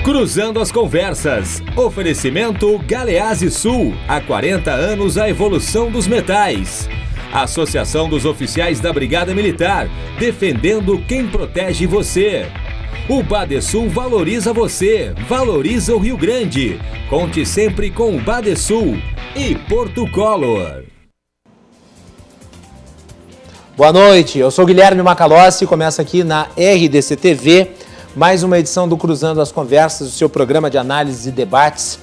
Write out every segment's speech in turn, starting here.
Cruzando as Conversas. Oferecimento Galeazzi Sul. Há 40 anos a evolução dos metais. Associação dos Oficiais da Brigada Militar. Defendendo quem protege você. O Badesul valoriza você. Valoriza o Rio Grande. Conte sempre com o Badesul. E Porto Color. Boa noite, eu sou Guilherme Macalossi e começa aqui na RDC TV mais uma edição do Cruzando as Conversas, o seu programa de análise e debates.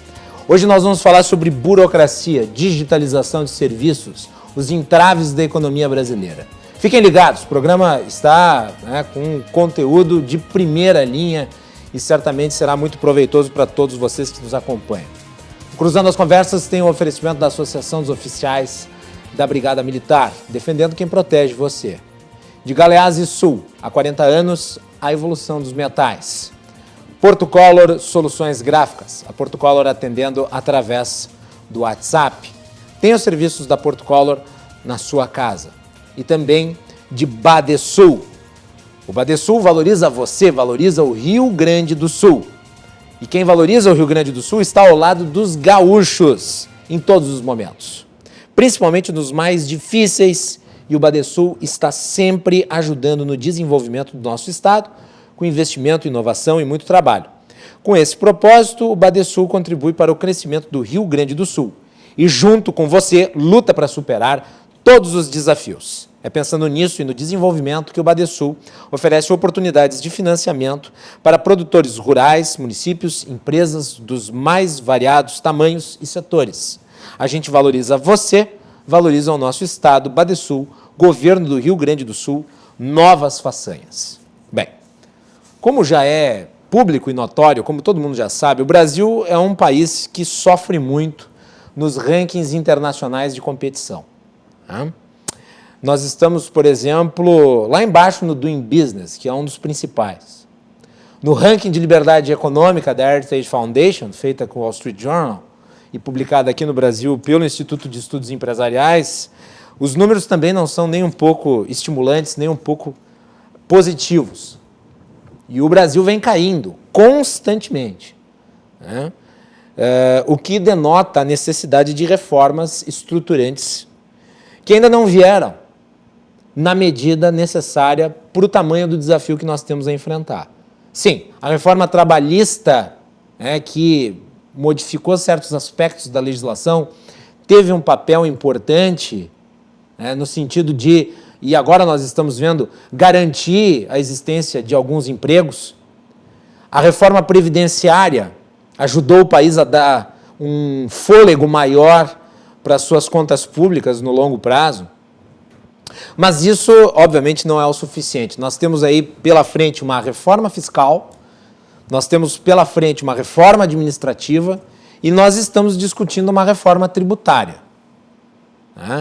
Hoje nós vamos falar sobre burocracia, digitalização de serviços, os entraves da economia brasileira. Fiquem ligados, o programa está com conteúdo de primeira linha e certamente será muito proveitoso para todos vocês que nos acompanham. O Cruzando as Conversas tem um oferecimento da Associação dos Oficiais da Brigada Militar, defendendo quem protege você. De Galeazzi Sul, há 40 anos, a evolução dos metais. Porto Color Soluções Gráficas, a Porto Color atendendo através do WhatsApp. Tem os serviços da Porto Color na sua casa. E também de Badesul. O Badesul valoriza você, valoriza o Rio Grande do Sul. E quem valoriza o Rio Grande do Sul está ao lado dos gaúchos em todos os momentos. Principalmente nos mais difíceis, e o Badesul está sempre ajudando no desenvolvimento do nosso estado, com investimento, inovação e muito trabalho. Com esse propósito, o Badesul contribui para o crescimento do Rio Grande do Sul e, junto com você, luta para superar todos os desafios. É pensando nisso e no desenvolvimento que o Badesul oferece oportunidades de financiamento para produtores rurais, municípios, empresas dos mais variados tamanhos e setores. A gente valoriza você, valoriza o nosso estado, Badesul, governo do Rio Grande do Sul, novas façanhas. Bem, como já é público e notório, como todo mundo já sabe, o Brasil é um país que sofre muito nos rankings internacionais de competição. Nós estamos, por exemplo, lá embaixo no Doing Business, que é um dos principais. No ranking de liberdade econômica da Heritage Foundation, feita com o Wall Street Journal, e publicada aqui no Brasil pelo Instituto de Estudos Empresariais, os números também não são nem um pouco estimulantes, nem um pouco positivos. E o Brasil vem caindo constantemente, o que denota a necessidade de reformas estruturantes que ainda não vieram na medida necessária para o tamanho do desafio que nós temos a enfrentar. Sim, a reforma trabalhista, que modificou certos aspectos da legislação, teve um papel importante no sentido de, e agora nós estamos vendo, garantir a existência de alguns empregos. A reforma previdenciária ajudou o país a dar um fôlego maior para as suas contas públicas no longo prazo. Mas isso, obviamente, não é o suficiente. Nós temos aí pela frente uma reforma fiscal, nós temos pela frente uma reforma administrativa e nós estamos discutindo uma reforma tributária.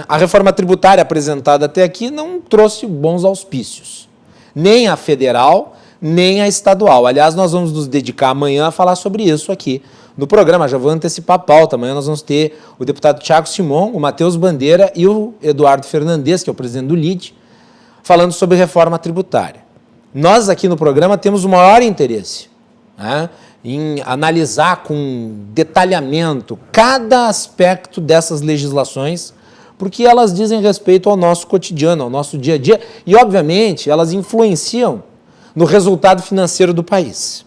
A reforma tributária apresentada até aqui não trouxe bons auspícios, nem a federal, nem a estadual. Aliás, nós vamos nos dedicar amanhã a falar sobre isso aqui no programa. Já vou antecipar a pauta. Amanhã nós vamos ter o deputado Thiago Simon, o Matheus Bandeira e o Eduardo Fernandes, que é o presidente do LID, falando sobre reforma tributária. Nós aqui no programa temos o maior interesse em analisar com detalhamento cada aspecto dessas legislações, porque elas dizem respeito ao nosso cotidiano, ao nosso dia a dia, e, obviamente, elas influenciam no resultado financeiro do país.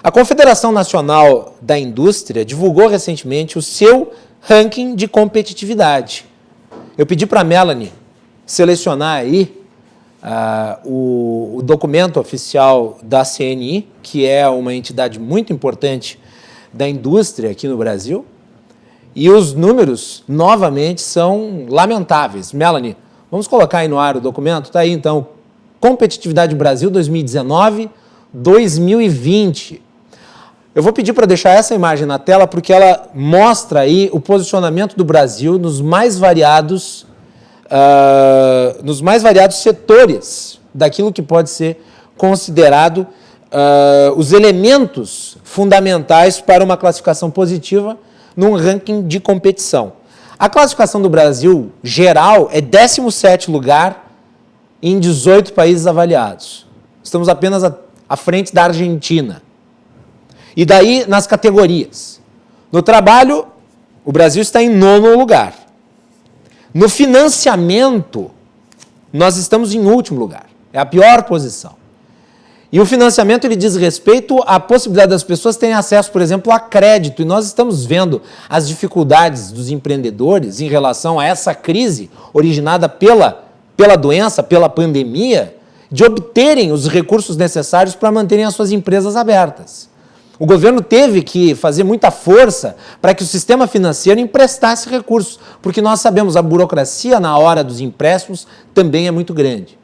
A Confederação Nacional da Indústria divulgou recentemente o seu ranking de competitividade. Eu pedi para a Melanie selecionar aí o documento oficial da CNI, que é uma entidade muito importante da indústria aqui no Brasil, e os números, novamente, são lamentáveis. Melanie, vamos colocar aí no ar o documento? Está aí, então, Competitividade Brasil 2019-2020. Eu vou pedir para deixar essa imagem na tela, porque ela mostra aí o posicionamento do Brasil nos mais variados setores daquilo que pode ser considerado os elementos fundamentais para uma classificação positiva num ranking de competição. A classificação do Brasil geral é 17º lugar em 18 países avaliados. Estamos apenas à frente da Argentina. E daí, nas categorias. No trabalho, o Brasil está em 9º lugar. No financiamento, nós estamos em último lugar. É a pior posição. E o financiamento ele diz respeito à possibilidade das pessoas terem acesso, por exemplo, a crédito. E nós estamos vendo as dificuldades dos empreendedores em relação a essa crise originada pela doença, pela pandemia, de obterem os recursos necessários para manterem as suas empresas abertas. O governo teve que fazer muita força para que o sistema financeiro emprestasse recursos, porque nós sabemos a burocracia na hora dos empréstimos também é muito grande.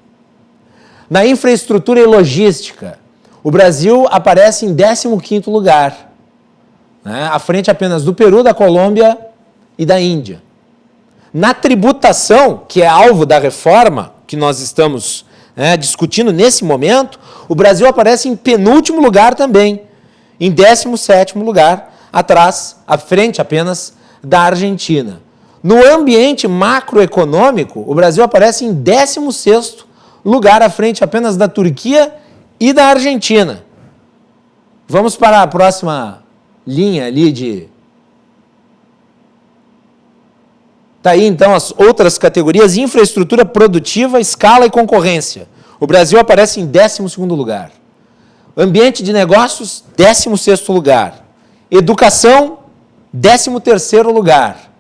Na infraestrutura e logística, o Brasil aparece em 15º lugar, né, à frente apenas do Peru, da Colômbia e da Índia. Na tributação, que é alvo da reforma que nós estamos discutindo nesse momento, o Brasil aparece em penúltimo lugar também, em 17º lugar, à frente apenas da Argentina. No ambiente macroeconômico, o Brasil aparece em 16º lugar, à frente apenas da Turquia e da Argentina. Vamos para a próxima linha ali de... Está aí, então, as outras categorias: infraestrutura produtiva, escala e concorrência. O Brasil aparece em 12º lugar. Ambiente de negócios, 16º lugar. Educação, 13º lugar.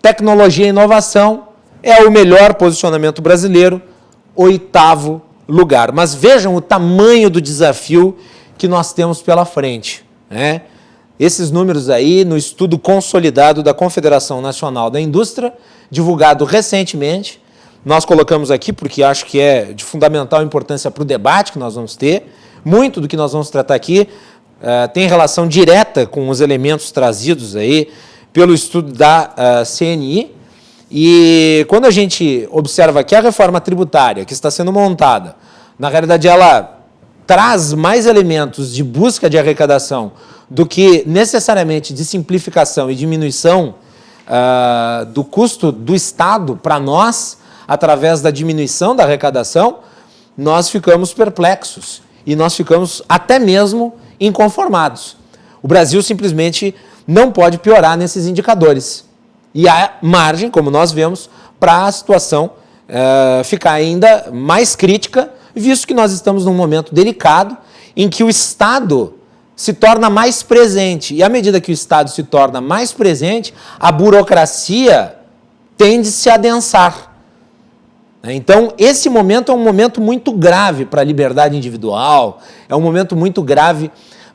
Tecnologia e inovação é o melhor posicionamento brasileiro, 8º lugar. Mas vejam o tamanho do desafio que nós temos pela frente, né? Esses números aí, no estudo consolidado da Confederação Nacional da Indústria, divulgado recentemente, nós colocamos aqui porque acho que é de fundamental importância para o debate que nós vamos ter. Muito do que nós vamos tratar aqui tem relação direta com os elementos trazidos aí pelo estudo da CNI. E quando a gente observa que a reforma tributária que está sendo montada, na realidade ela traz mais elementos de busca de arrecadação do que necessariamente de simplificação e diminuição do custo do Estado para nós, através da diminuição da arrecadação, nós ficamos perplexos e nós ficamos até mesmo inconformados. O Brasil simplesmente não pode piorar nesses indicadores. E há margem, como nós vemos, para a situação ficar ainda mais crítica, visto que nós estamos num momento delicado em que o Estado se torna mais presente. E à medida que o Estado se torna mais presente, a burocracia tende a se adensar. Então, esse momento é um momento muito grave para a liberdade individual, é um momento muito grave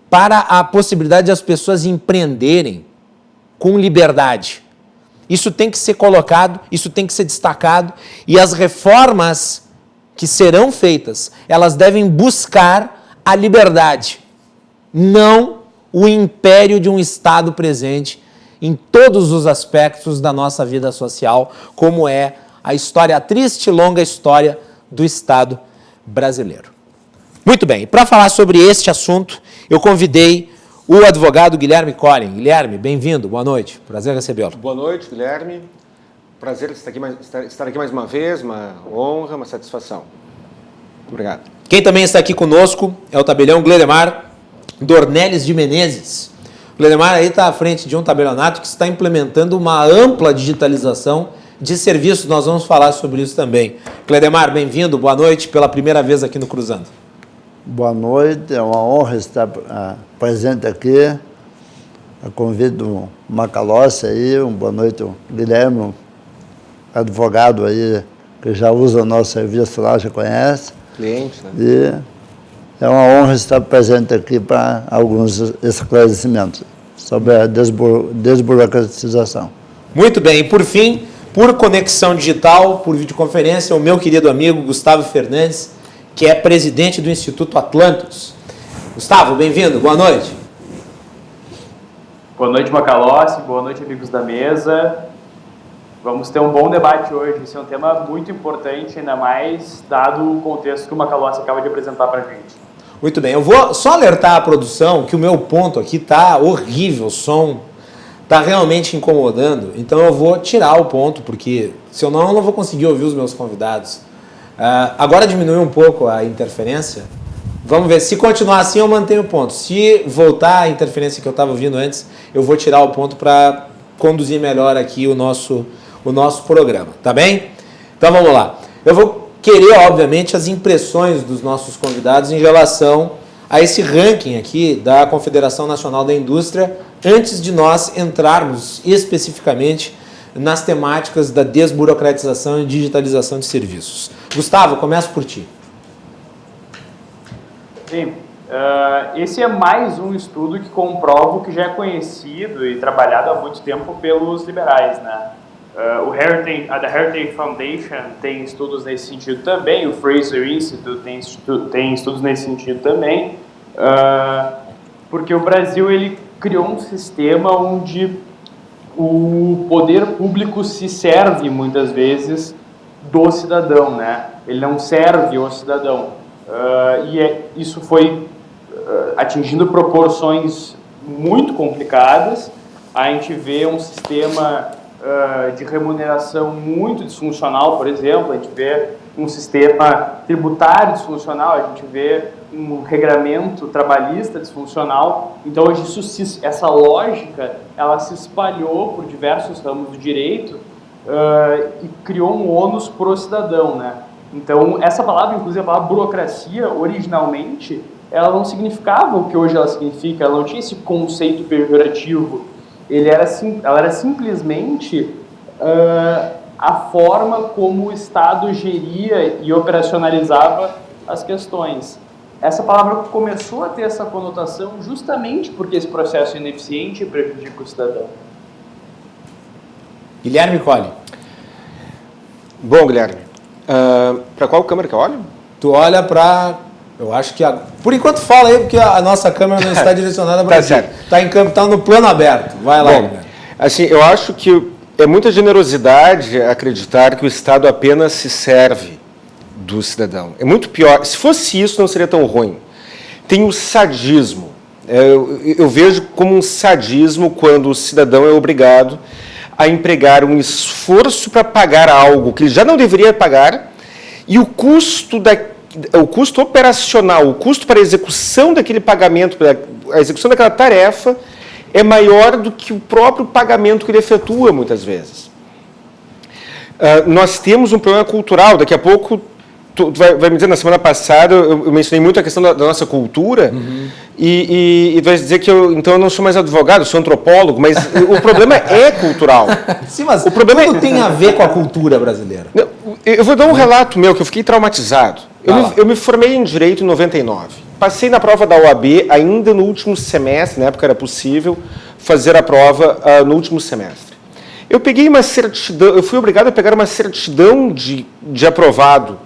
para a possibilidade de as pessoas empreenderem com liberdade. Isso tem que ser colocado, isso tem que ser destacado, e as reformas que serão feitas, elas devem buscar a liberdade, não o império de um Estado presente em todos os aspectos da nossa vida social, como é a história, a triste e longa história do Estado brasileiro. Muito bem, para falar sobre este assunto, eu convidei o advogado Guilherme Colling. Guilherme, bem-vindo, boa noite, prazer recebê-lo. Boa noite, Guilherme. Prazer estar aqui mais uma vez, uma honra, uma satisfação. Obrigado. Quem também está aqui conosco é o tabelião Gledemar Dornelles de Menezes. O Gledemar aí está à frente de um tabelionato que está implementando uma ampla digitalização de serviços, nós vamos falar sobre isso também. Gledemar, bem-vindo, boa noite, pela primeira vez aqui no Cruzando. Boa noite, é uma honra estar presente aqui, a convite do Macalossi aí, boa noite, o Guilherme, advogado aí, que já usa o nosso serviço lá, já conhece. Cliente, né? E é uma honra estar presente aqui para alguns esclarecimentos sobre a desburocratização. Muito bem, e por fim, por conexão digital, por videoconferência, o meu querido amigo Gustavo Fernandes, que é presidente do Instituto Atlantos. Gustavo, bem-vindo, boa noite. Boa noite, Macalossi, boa noite, amigos da mesa. Vamos ter um bom debate hoje, esse é um tema muito importante, ainda mais dado o contexto que o Macalossi acaba de apresentar para a gente. Muito bem, eu vou só alertar a produção que o meu ponto aqui está horrível, o som está realmente incomodando, então eu vou tirar o ponto, porque senão eu não vou conseguir ouvir os meus convidados. Agora diminuiu um pouco a interferência, Vamos ver, se continuar assim eu mantenho o ponto. Se voltar a interferência que eu estava ouvindo antes, eu vou tirar o ponto para conduzir melhor aqui o nosso programa, tá bem? Então vamos lá. Eu vou querer, obviamente, as impressões dos nossos convidados em relação a esse ranking aqui da Confederação Nacional da Indústria, antes de nós entrarmos especificamente nas temáticas da desburocratização e digitalização de serviços. Gustavo, começo por ti. Sim, esse é mais um estudo que comprova o que já é conhecido e trabalhado há muito tempo pelos liberais, né? A The Heritage Foundation tem estudos nesse sentido também, o Fraser Institute tem estudos nesse sentido também, porque o Brasil ele criou um sistema onde o poder público se serve muitas vezes do cidadão, né? Ele não serve o cidadão. Isso foi atingindo proporções muito complicadas. A gente vê um sistema de remuneração muito disfuncional, por exemplo, a gente vê um sistema tributário disfuncional, a gente vê um regramento trabalhista disfuncional. Então, hoje essa lógica ela se espalhou por diversos ramos do direito e criou um ônus para o cidadão, né? Então, essa palavra, inclusive a palavra burocracia, originalmente, ela não significava o que hoje ela significa, ela não tinha esse conceito pejorativo. Ela era simplesmente a forma como o Estado geria e operacionalizava as questões. Essa palavra começou a ter essa conotação justamente porque esse processo é ineficiente e prejudica o cidadão. Guilherme Colli. Bom, Guilherme, para qual câmera que eu olho? Tu olha para... Eu acho que... Por enquanto fala aí, porque a nossa câmera não está direcionada para ti. Está em campo, está no plano aberto. Vai lá, Guilherme. Assim, eu acho que é muita generosidade acreditar que o Estado apenas se serve do cidadão. É muito pior. Se fosse isso, não seria tão ruim. Tem o sadismo. Eu vejo como um sadismo quando o cidadão é obrigado a empregar um esforço para pagar algo que ele já não deveria pagar, e o custo operacional, o custo para a execução daquele pagamento, para a execução daquela tarefa, é maior do que o próprio pagamento que ele efetua, muitas vezes. Nós temos um problema cultural. Daqui a pouco, tu vai me dizer, na semana passada, eu mencionei muito a questão da nossa cultura, e tu vai dizer que eu não sou mais advogado, eu sou antropólogo, mas o problema é cultural. Sim, mas o problema tudo tem a ver com a cultura brasileira. Eu vou dar um relato meu, que eu fiquei traumatizado. Eu me formei em Direito em 99. Passei na prova da OAB ainda no último semestre, na época era possível fazer a prova no último semestre. Eu peguei uma certidão, eu fui obrigado a pegar uma certidão de aprovado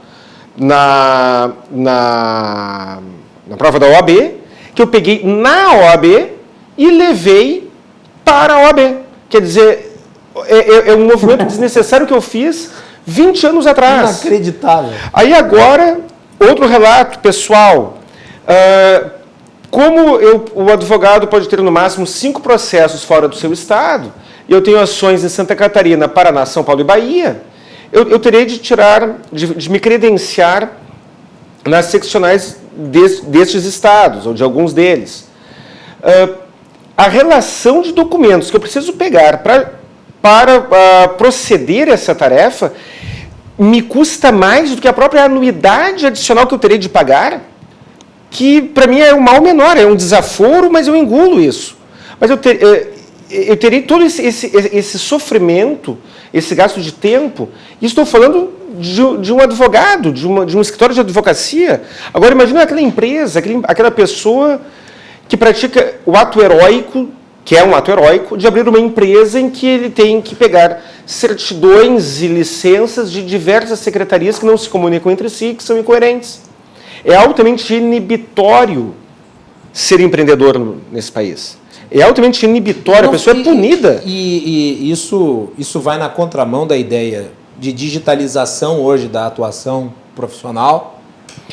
na prova da OAB, que eu peguei na OAB e levei para a OAB. Quer dizer, é um movimento desnecessário que eu fiz 20 anos atrás. Inacreditável. Aí agora, outro relato pessoal. Como o advogado pode ter no máximo 5 processos fora do seu estado, e eu tenho ações em Santa Catarina, Paraná, São Paulo e Bahia, eu terei de me credenciar nas seccionais destes estados, ou de alguns deles. A relação de documentos que eu preciso pegar para proceder a essa tarefa me custa mais do que a própria anuidade adicional que eu terei de pagar, que para mim é um mal menor, é um desaforo, mas eu engulo isso. Mas eu terei todo esse sofrimento, esse gasto de tempo, e estou falando de um advogado, de um escritório de advocacia. Agora imagina aquela empresa, aquela pessoa que pratica o ato heróico, que é um ato heróico, de abrir uma empresa em que ele tem que pegar certidões e licenças de diversas secretarias que não se comunicam entre si, que são incoerentes. É altamente inibitório ser empreendedor nesse país. É altamente inibitório, a pessoa é punida. E isso vai na contramão da ideia de digitalização hoje da atuação profissional,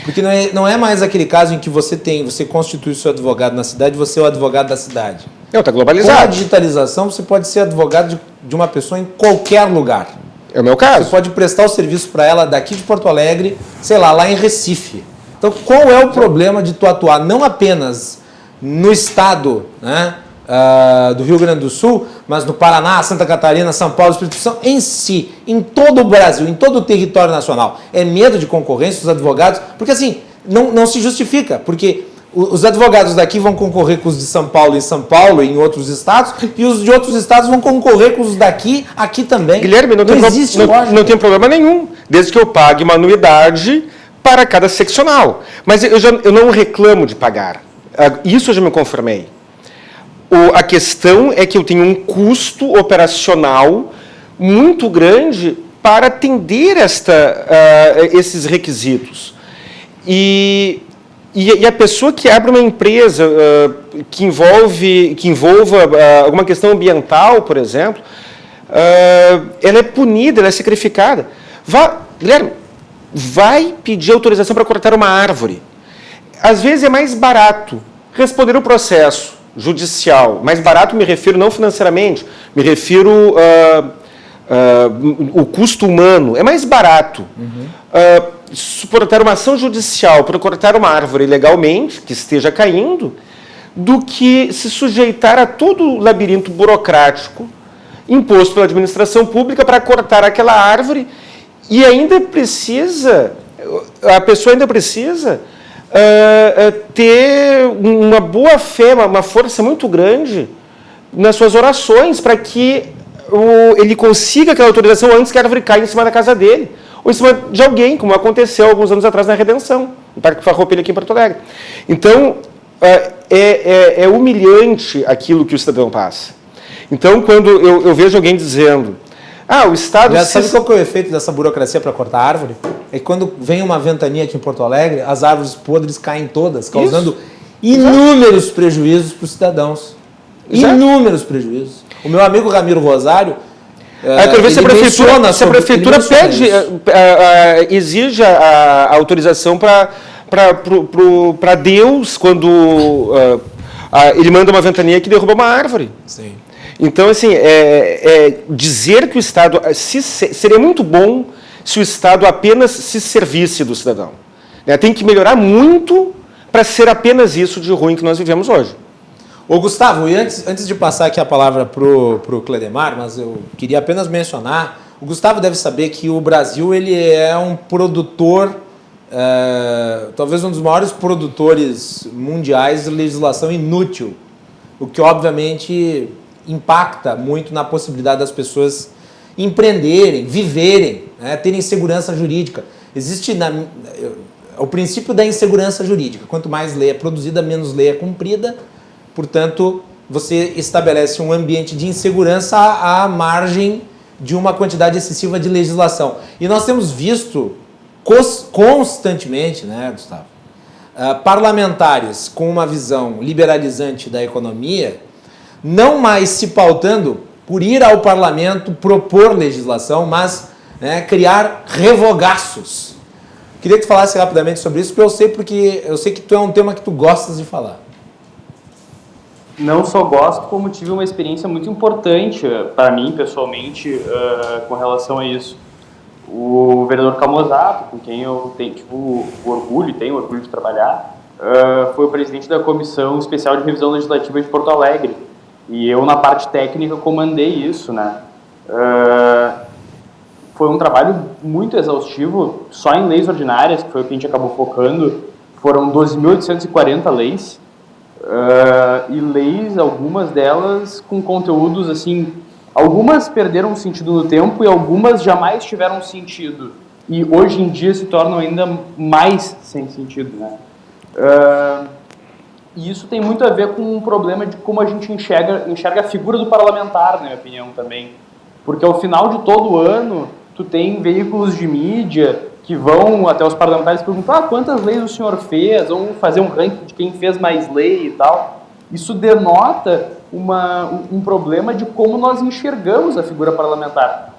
porque não é mais aquele caso em que você constitui o seu advogado na cidade, você é o advogado da cidade. Não, está globalizado. Com a digitalização, você pode ser advogado de uma pessoa em qualquer lugar. É o meu caso. Você pode prestar o serviço para ela daqui de Porto Alegre, sei lá em Recife. Então, qual é o problema de tu atuar não apenas no estado, né, do Rio Grande do Sul, mas no Paraná, Santa Catarina, São Paulo, Espírito Santo, em si, em todo o Brasil, em todo o território nacional? É medo de concorrência dos advogados? Porque assim, não se justifica, porque os advogados daqui vão concorrer com os de São Paulo e em outros estados, e os de outros estados vão concorrer com os daqui, aqui também. Guilherme, não tem problema nenhum, desde que eu pague uma anuidade para cada seccional. Mas eu não reclamo de pagar. Isso eu já me conformei. A questão é que eu tenho um custo operacional muito grande para atender esses requisitos. E a pessoa que abre uma empresa que envolva alguma questão ambiental, por exemplo, ela é punida, ela é sacrificada. Guilherme, vai pedir autorização para cortar uma árvore. Às vezes é mais barato responder o processo judicial. Mais barato me refiro não financeiramente, me refiro o custo humano. É mais barato suportar uma ação judicial para cortar uma árvore ilegalmente, que esteja caindo, do que se sujeitar a todo o labirinto burocrático imposto pela administração pública para cortar aquela árvore, e a pessoa ainda precisa ter uma boa fé, uma força muito grande nas suas orações para que ele consiga aquela autorização antes que a árvore caia em cima da casa dele, ou em cima de alguém, como aconteceu alguns anos atrás na Redenção, no Parque Farroupilha aqui em Porto Alegre. Então, é humilhante aquilo que o cidadão passa. Então, quando eu vejo alguém dizendo... o Estado... Já sabe qual que é o efeito dessa burocracia para cortar árvore? É que quando vem uma ventania aqui em Porto Alegre, as árvores podres caem todas, causando inúmeros prejuízos para os cidadãos. Exato. Inúmeros prejuízos. O meu amigo Ramiro Rosário... se a prefeitura exige a autorização para Deus quando ele manda uma ventania que derruba uma árvore. Sim. Então, assim, dizer que o Estado... seria muito bom se o Estado apenas se servisse do cidadão. Tem que melhorar muito para ser apenas isso de ruim que nós vivemos hoje. Ô Gustavo, e antes de passar aqui a palavra para o Cledemar, mas eu queria apenas mencionar, o Gustavo deve saber que o Brasil ele é um produtor, talvez um dos maiores produtores mundiais de legislação inútil, o que obviamente impacta muito na possibilidade das pessoas empreenderem, viverem, terem segurança jurídica. Existe o princípio da insegurança jurídica. Quanto mais lei é produzida, menos lei é cumprida. Portanto, você estabelece um ambiente de insegurança à margem de uma quantidade excessiva de legislação. E nós temos visto constantemente, Gustavo, parlamentares com uma visão liberalizante da economia, não mais se pautando por ir ao parlamento propor legislação, mas criar revogaços. Queria que tu falasse rapidamente sobre isso, porque eu sei que tu é um tema que tu gostas de falar. Não só gosto, como tive uma experiência muito importante para mim, pessoalmente, com relação a isso. O vereador Camozato, com quem eu tenho orgulho de trabalhar, foi o presidente da Comissão Especial de Revisão Legislativa de Porto Alegre. E eu, na parte técnica, comandei isso, Foi um trabalho muito exaustivo, só em leis ordinárias, que foi o que a gente acabou focando, foram 12.840 leis. E leis, algumas delas com conteúdos assim, algumas perderam sentido no tempo e algumas jamais tiveram sentido e hoje em dia se tornam ainda mais sem sentido, e isso tem muito a ver com um problema de como a gente enxerga a figura do parlamentar, na minha opinião também, porque ao final de todo ano tu tem veículos de mídia que vão até os parlamentares e perguntam quantas leis o senhor fez, ou fazer um ranking de quem fez mais lei e tal. Isso denota um problema de como nós enxergamos a figura parlamentar.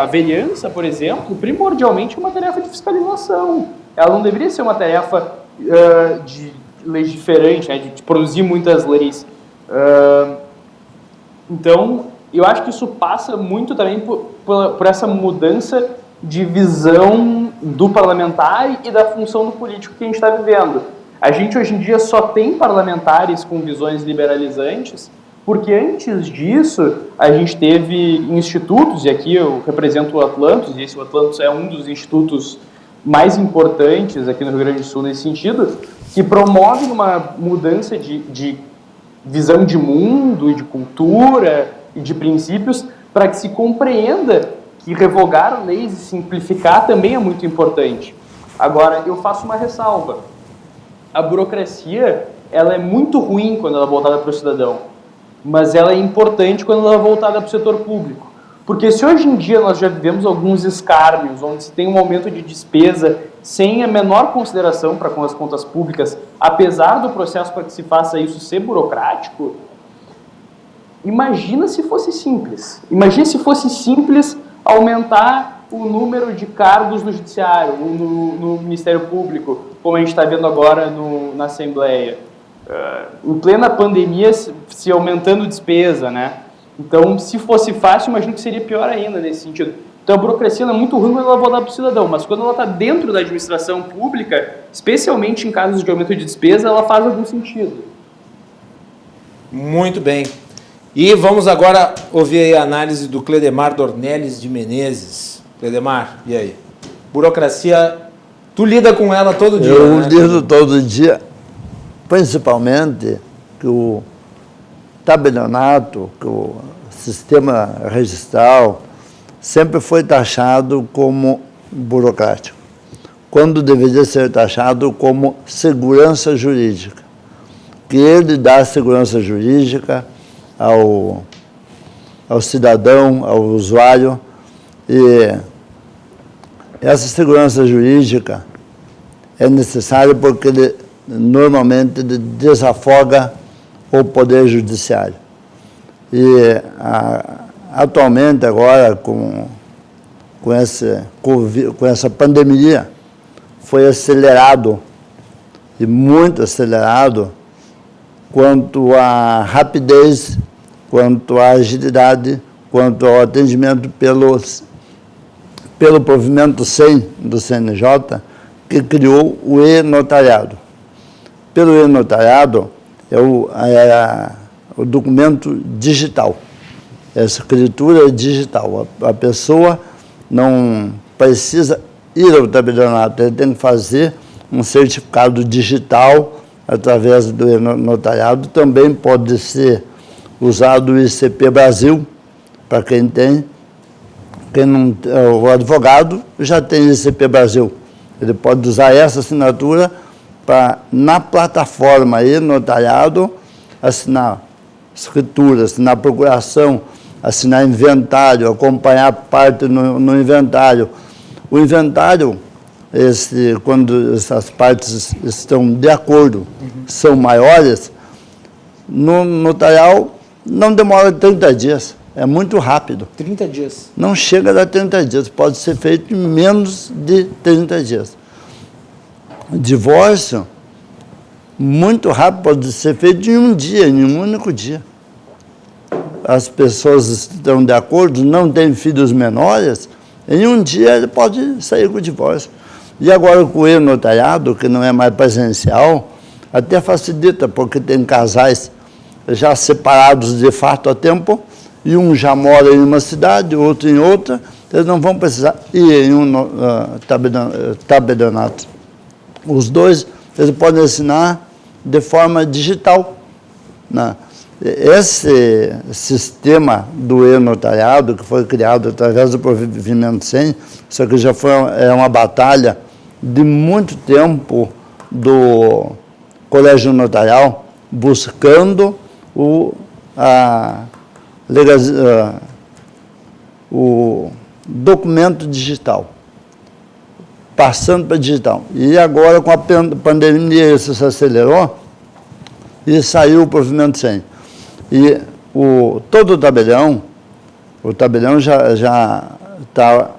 A vereança, por exemplo, primordialmente é uma tarefa de fiscalização. Ela não deveria ser uma tarefa de legiferante, de produzir muitas leis. Então, eu acho que isso passa muito também por essa mudança de visão do parlamentar e da função do político que a gente está vivendo. A gente hoje em dia só tem parlamentares com visões liberalizantes, porque antes disso a gente teve institutos, e aqui eu represento o Atlantos, e esse Atlantos é um dos institutos mais importantes aqui no Rio Grande do Sul nesse sentido, que promove uma mudança de visão de mundo, de cultura e de princípios para que se compreenda que revogar leis e simplificar também é muito importante. Agora, eu faço uma ressalva. A burocracia, ela é muito ruim quando ela é voltada para o cidadão, mas ela é importante quando ela é voltada para o setor público. Porque se hoje em dia nós já vivemos alguns escárnios, onde se tem um aumento de despesa sem a menor consideração para com as contas públicas, apesar do processo para que se faça isso ser burocrático, imagina se fosse simples. Imagina se fosse simples aumentar o número de cargos no judiciário, no Ministério Público, como a gente está vendo agora na Assembleia. Em plena pandemia, se aumentando despesa, né? Então, se fosse fácil, imagino que seria pior ainda nesse sentido. Então, a burocracia é muito ruim quando ela vai dar para o cidadão, mas quando ela está dentro da administração pública, especialmente em casos de aumento de despesa, ela faz algum sentido. Muito bem. E vamos agora ouvir aí a análise do Cledemar Dornelles de Menezes. Cledemar, e aí? Burocracia, tu lida com ela todo dia, Eu né? lido todo dia, principalmente que o tabelionato, que o sistema registral sempre foi taxado como burocrático, quando deveria ser taxado como segurança jurídica, que ele dá segurança jurídica ao cidadão, ao usuário, e essa segurança jurídica é necessária porque ele normalmente desafoga o poder judiciário. E atualmente agora com essa pandemia foi acelerado, e muito acelerado, quanto à rapidez, quanto à agilidade, quanto ao atendimento pelo provimento 100 do CNJ, que criou o e-notariado. Pelo e-notariado é o documento digital, é a escritura digital. A pessoa não precisa ir ao tabelionato, ele tem que fazer um certificado digital através do e-notariado. Também pode ser usado o ICP Brasil, para quem tem. O advogado já tem ICP Brasil. Ele pode usar essa assinatura para, na plataforma e-notariado, assinar escritura, assinar procuração, assinar inventário, acompanhar parte no inventário. O inventário, quando essas partes estão de acordo, são maiores, no notarial não demora 30 dias, é muito rápido. 30 dias. Não chega a dar 30 dias, pode ser feito em menos de 30 dias. O divórcio, muito rápido, pode ser feito em um dia, em um único dia. As pessoas estão de acordo, não têm filhos menores, em um dia ele pode sair com o divórcio. E agora com o e-notariado, que não é mais presencial, até facilita, porque tem casais já separados de fato há tempo, e um já mora em uma cidade, outro em outra, eles não vão precisar ir em um tabelionato. Os dois, eles podem assinar de forma digital, né? Esse sistema do e-notariado, que foi criado através do provimento 100, isso aqui já foi uma batalha de muito tempo do Colégio Notarial, buscando o documento digital, passando para digital. E agora, com a pandemia, isso se acelerou e saiu o provimento 100. E todo o tabelião já está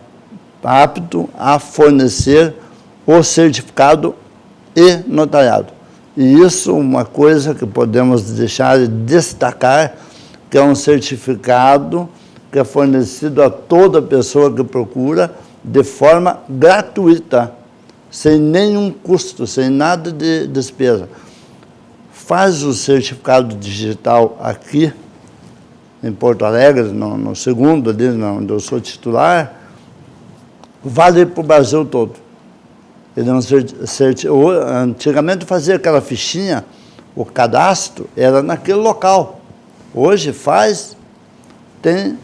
apto a fornecer o certificado e notariado. E isso é uma coisa que podemos deixar de destacar, que é um certificado que é fornecido a toda pessoa que procura, de forma gratuita, sem nenhum custo, sem nada de despesa. Faz o certificado digital aqui, em Porto Alegre, no segundo, ali onde eu sou titular, vale para o Brasil todo. Ele é antigamente fazia aquela fichinha, o cadastro era naquele local. Hoje tem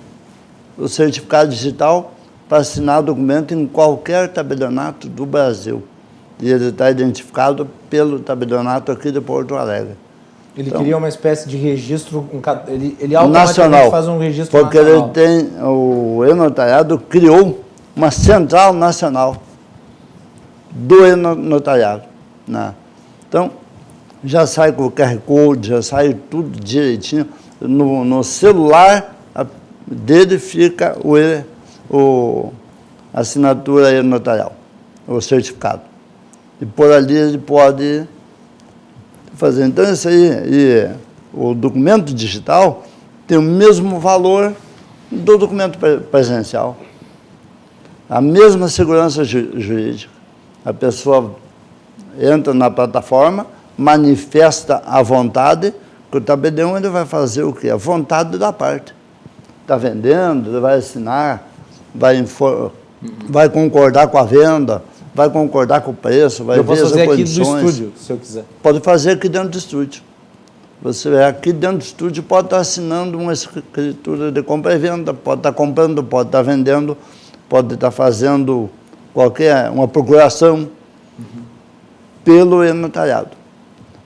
o certificado digital para assinar documento em qualquer tabelionato do Brasil. E ele está identificado pelo tabelionato aqui de Porto Alegre. Ele cria uma espécie de registro, ele automaticamente nacional, faz um registro porque nacional. o e-notariado criou uma central nacional do e-notariado, né? Então, já sai com o QR Code, já sai tudo direitinho. No celular dele fica a assinatura notarial, o certificado. E por ali ele pode fazer. Então, isso aí, o documento digital tem o mesmo valor do documento presencial. A mesma segurança jurídica. A pessoa entra na plataforma, manifesta a vontade, que o tabelião ele vai fazer o quê? A vontade da parte. Está vendendo, ele vai assinar, vai concordar com a venda, vai concordar com o preço, vai ver as condições. Eu posso fazer aqui do estúdio, se eu quiser. Pode fazer aqui dentro do estúdio. Você aqui dentro do estúdio pode estar assinando uma escritura de compra e venda, pode estar comprando, pode estar vendendo, pode estar fazendo uma procuração pelo e-notariado.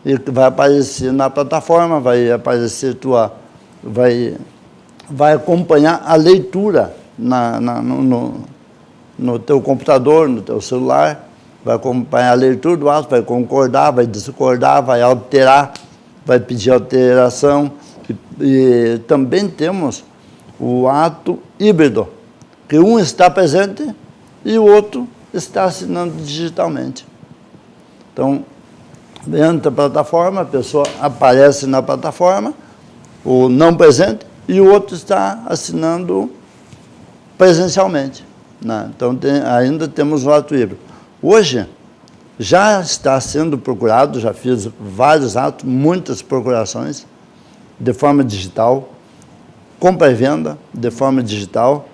E vai aparecer na plataforma, vai aparecer vai acompanhar a leitura no teu computador, no teu celular, vai acompanhar a leitura do ato, vai concordar, vai discordar, vai alterar, vai pedir alteração. E também temos o ato híbrido, que um está presente e o outro está assinando digitalmente. Então, entra a plataforma, a pessoa aparece na plataforma, o não presente, e o outro está assinando presencialmente, né? Então, ainda temos o ato híbrido. Hoje, já está sendo procurado, já fiz vários atos, muitas procurações, de forma digital, compra e venda de forma digital.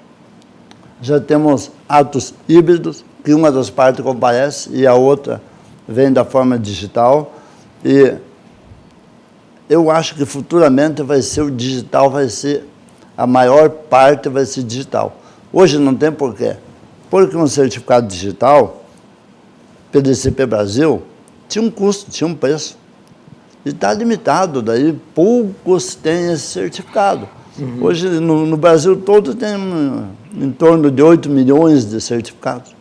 Já temos atos híbridos, que uma das partes comparece e a outra vem da forma digital. E eu acho que futuramente o digital vai ser, a maior parte vai ser digital. Hoje não tem porquê. Porque um certificado digital, PDCP Brasil, tinha um custo, tinha um preço. E está limitado, daí poucos têm esse certificado. Hoje, no Brasil todo, tem em torno de 8 milhões de certificados.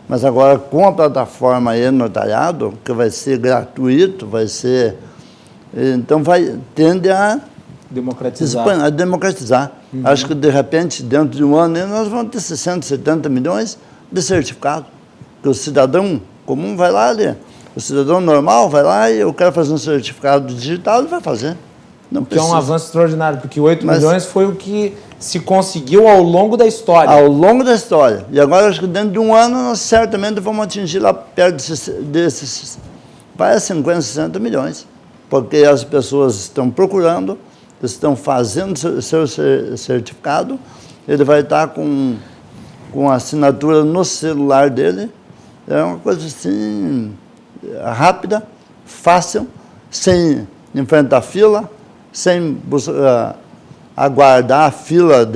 Mas agora, com a plataforma e-notariado, que vai ser gratuito, então tende a democratizar. Acho que, de repente, dentro de um ano, nós vamos ter 60, 70 milhões de certificados. Que o cidadão comum vai lá, o cidadão normal vai lá e eu quero fazer um certificado digital, ele vai fazer. Não que é um avanço extraordinário, porque 8 milhões foi o que se conseguiu ao longo da história. Ao longo da história. E agora, acho que dentro de um ano, nós certamente vamos atingir lá perto desses 50, 60 milhões. Porque as pessoas estão procurando, estão fazendo seu certificado, ele vai estar com a assinatura no celular dele. É uma coisa assim, rápida, fácil, sem enfrentar fila, sem aguardar a fila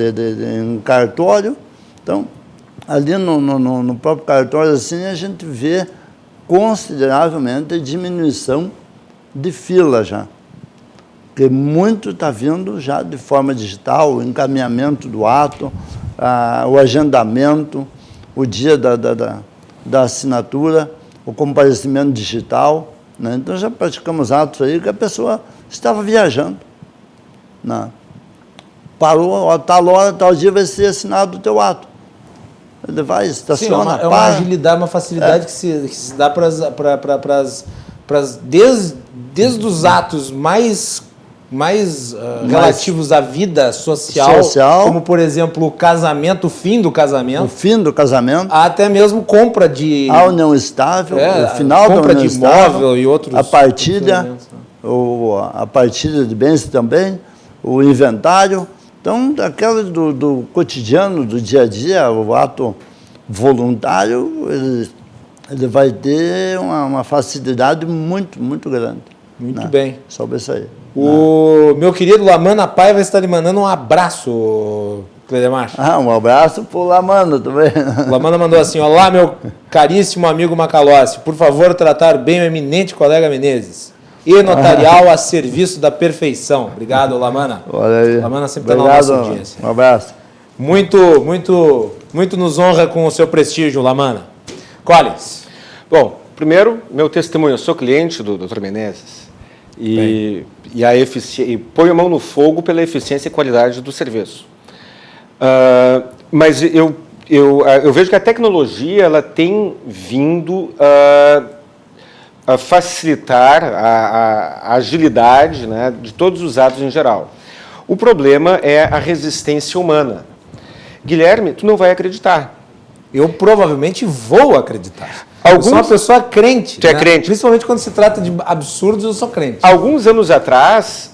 em cartório. Então, ali no próprio cartório, assim, a gente vê consideravelmente a diminuição de fila já. Porque muito está vindo já de forma digital, o encaminhamento do ato, o agendamento, o dia da assinatura, o comparecimento digital, né? Então, já praticamos atos aí que a pessoa estava viajando, né? Parou, a tal hora, tal dia vai ser assinado o teu ato. Ele vai, estaciona, é uma agilidade, uma facilidade que se dá desde os atos mais mais relativos à vida social, como, por exemplo, o casamento, o fim do casamento. O fim do casamento. Até mesmo compra de... A união estável, o final da compra união de estável. imóvel e outros... A partilha, a partilha de bens também, o inventário. Então, daquela do cotidiano, do dia a dia, o ato voluntário, ele vai ter uma facilidade muito, muito grande. Muito bem. Sobre isso aí. O meu querido Lamana Paiva está lhe mandando um abraço, Cledemar. Um abraço para o Lamana também. Lamana mandou assim: olá, meu caríssimo amigo Macalossi, por favor tratar bem o eminente colega Menezes. E notarial a serviço da perfeição. Obrigado, Lamana. Olha aí. Lamana sempre está na nossa audiência. Um abraço. Muito nos honra com o seu prestígio, Lamana. Collins. Bom, primeiro, meu testemunho, eu sou cliente do Dr. Menezes e ponho a mão no fogo pela eficiência e qualidade do serviço. Mas eu vejo que a tecnologia ela tem vindo a facilitar a agilidade, né, de todos os atos em geral. O problema é a resistência humana. Guilherme, tu não vai acreditar. Eu provavelmente vou acreditar. Eu sou uma pessoa crente. Tu é crente? Principalmente quando se trata de absurdos, eu sou crente. Alguns anos atrás,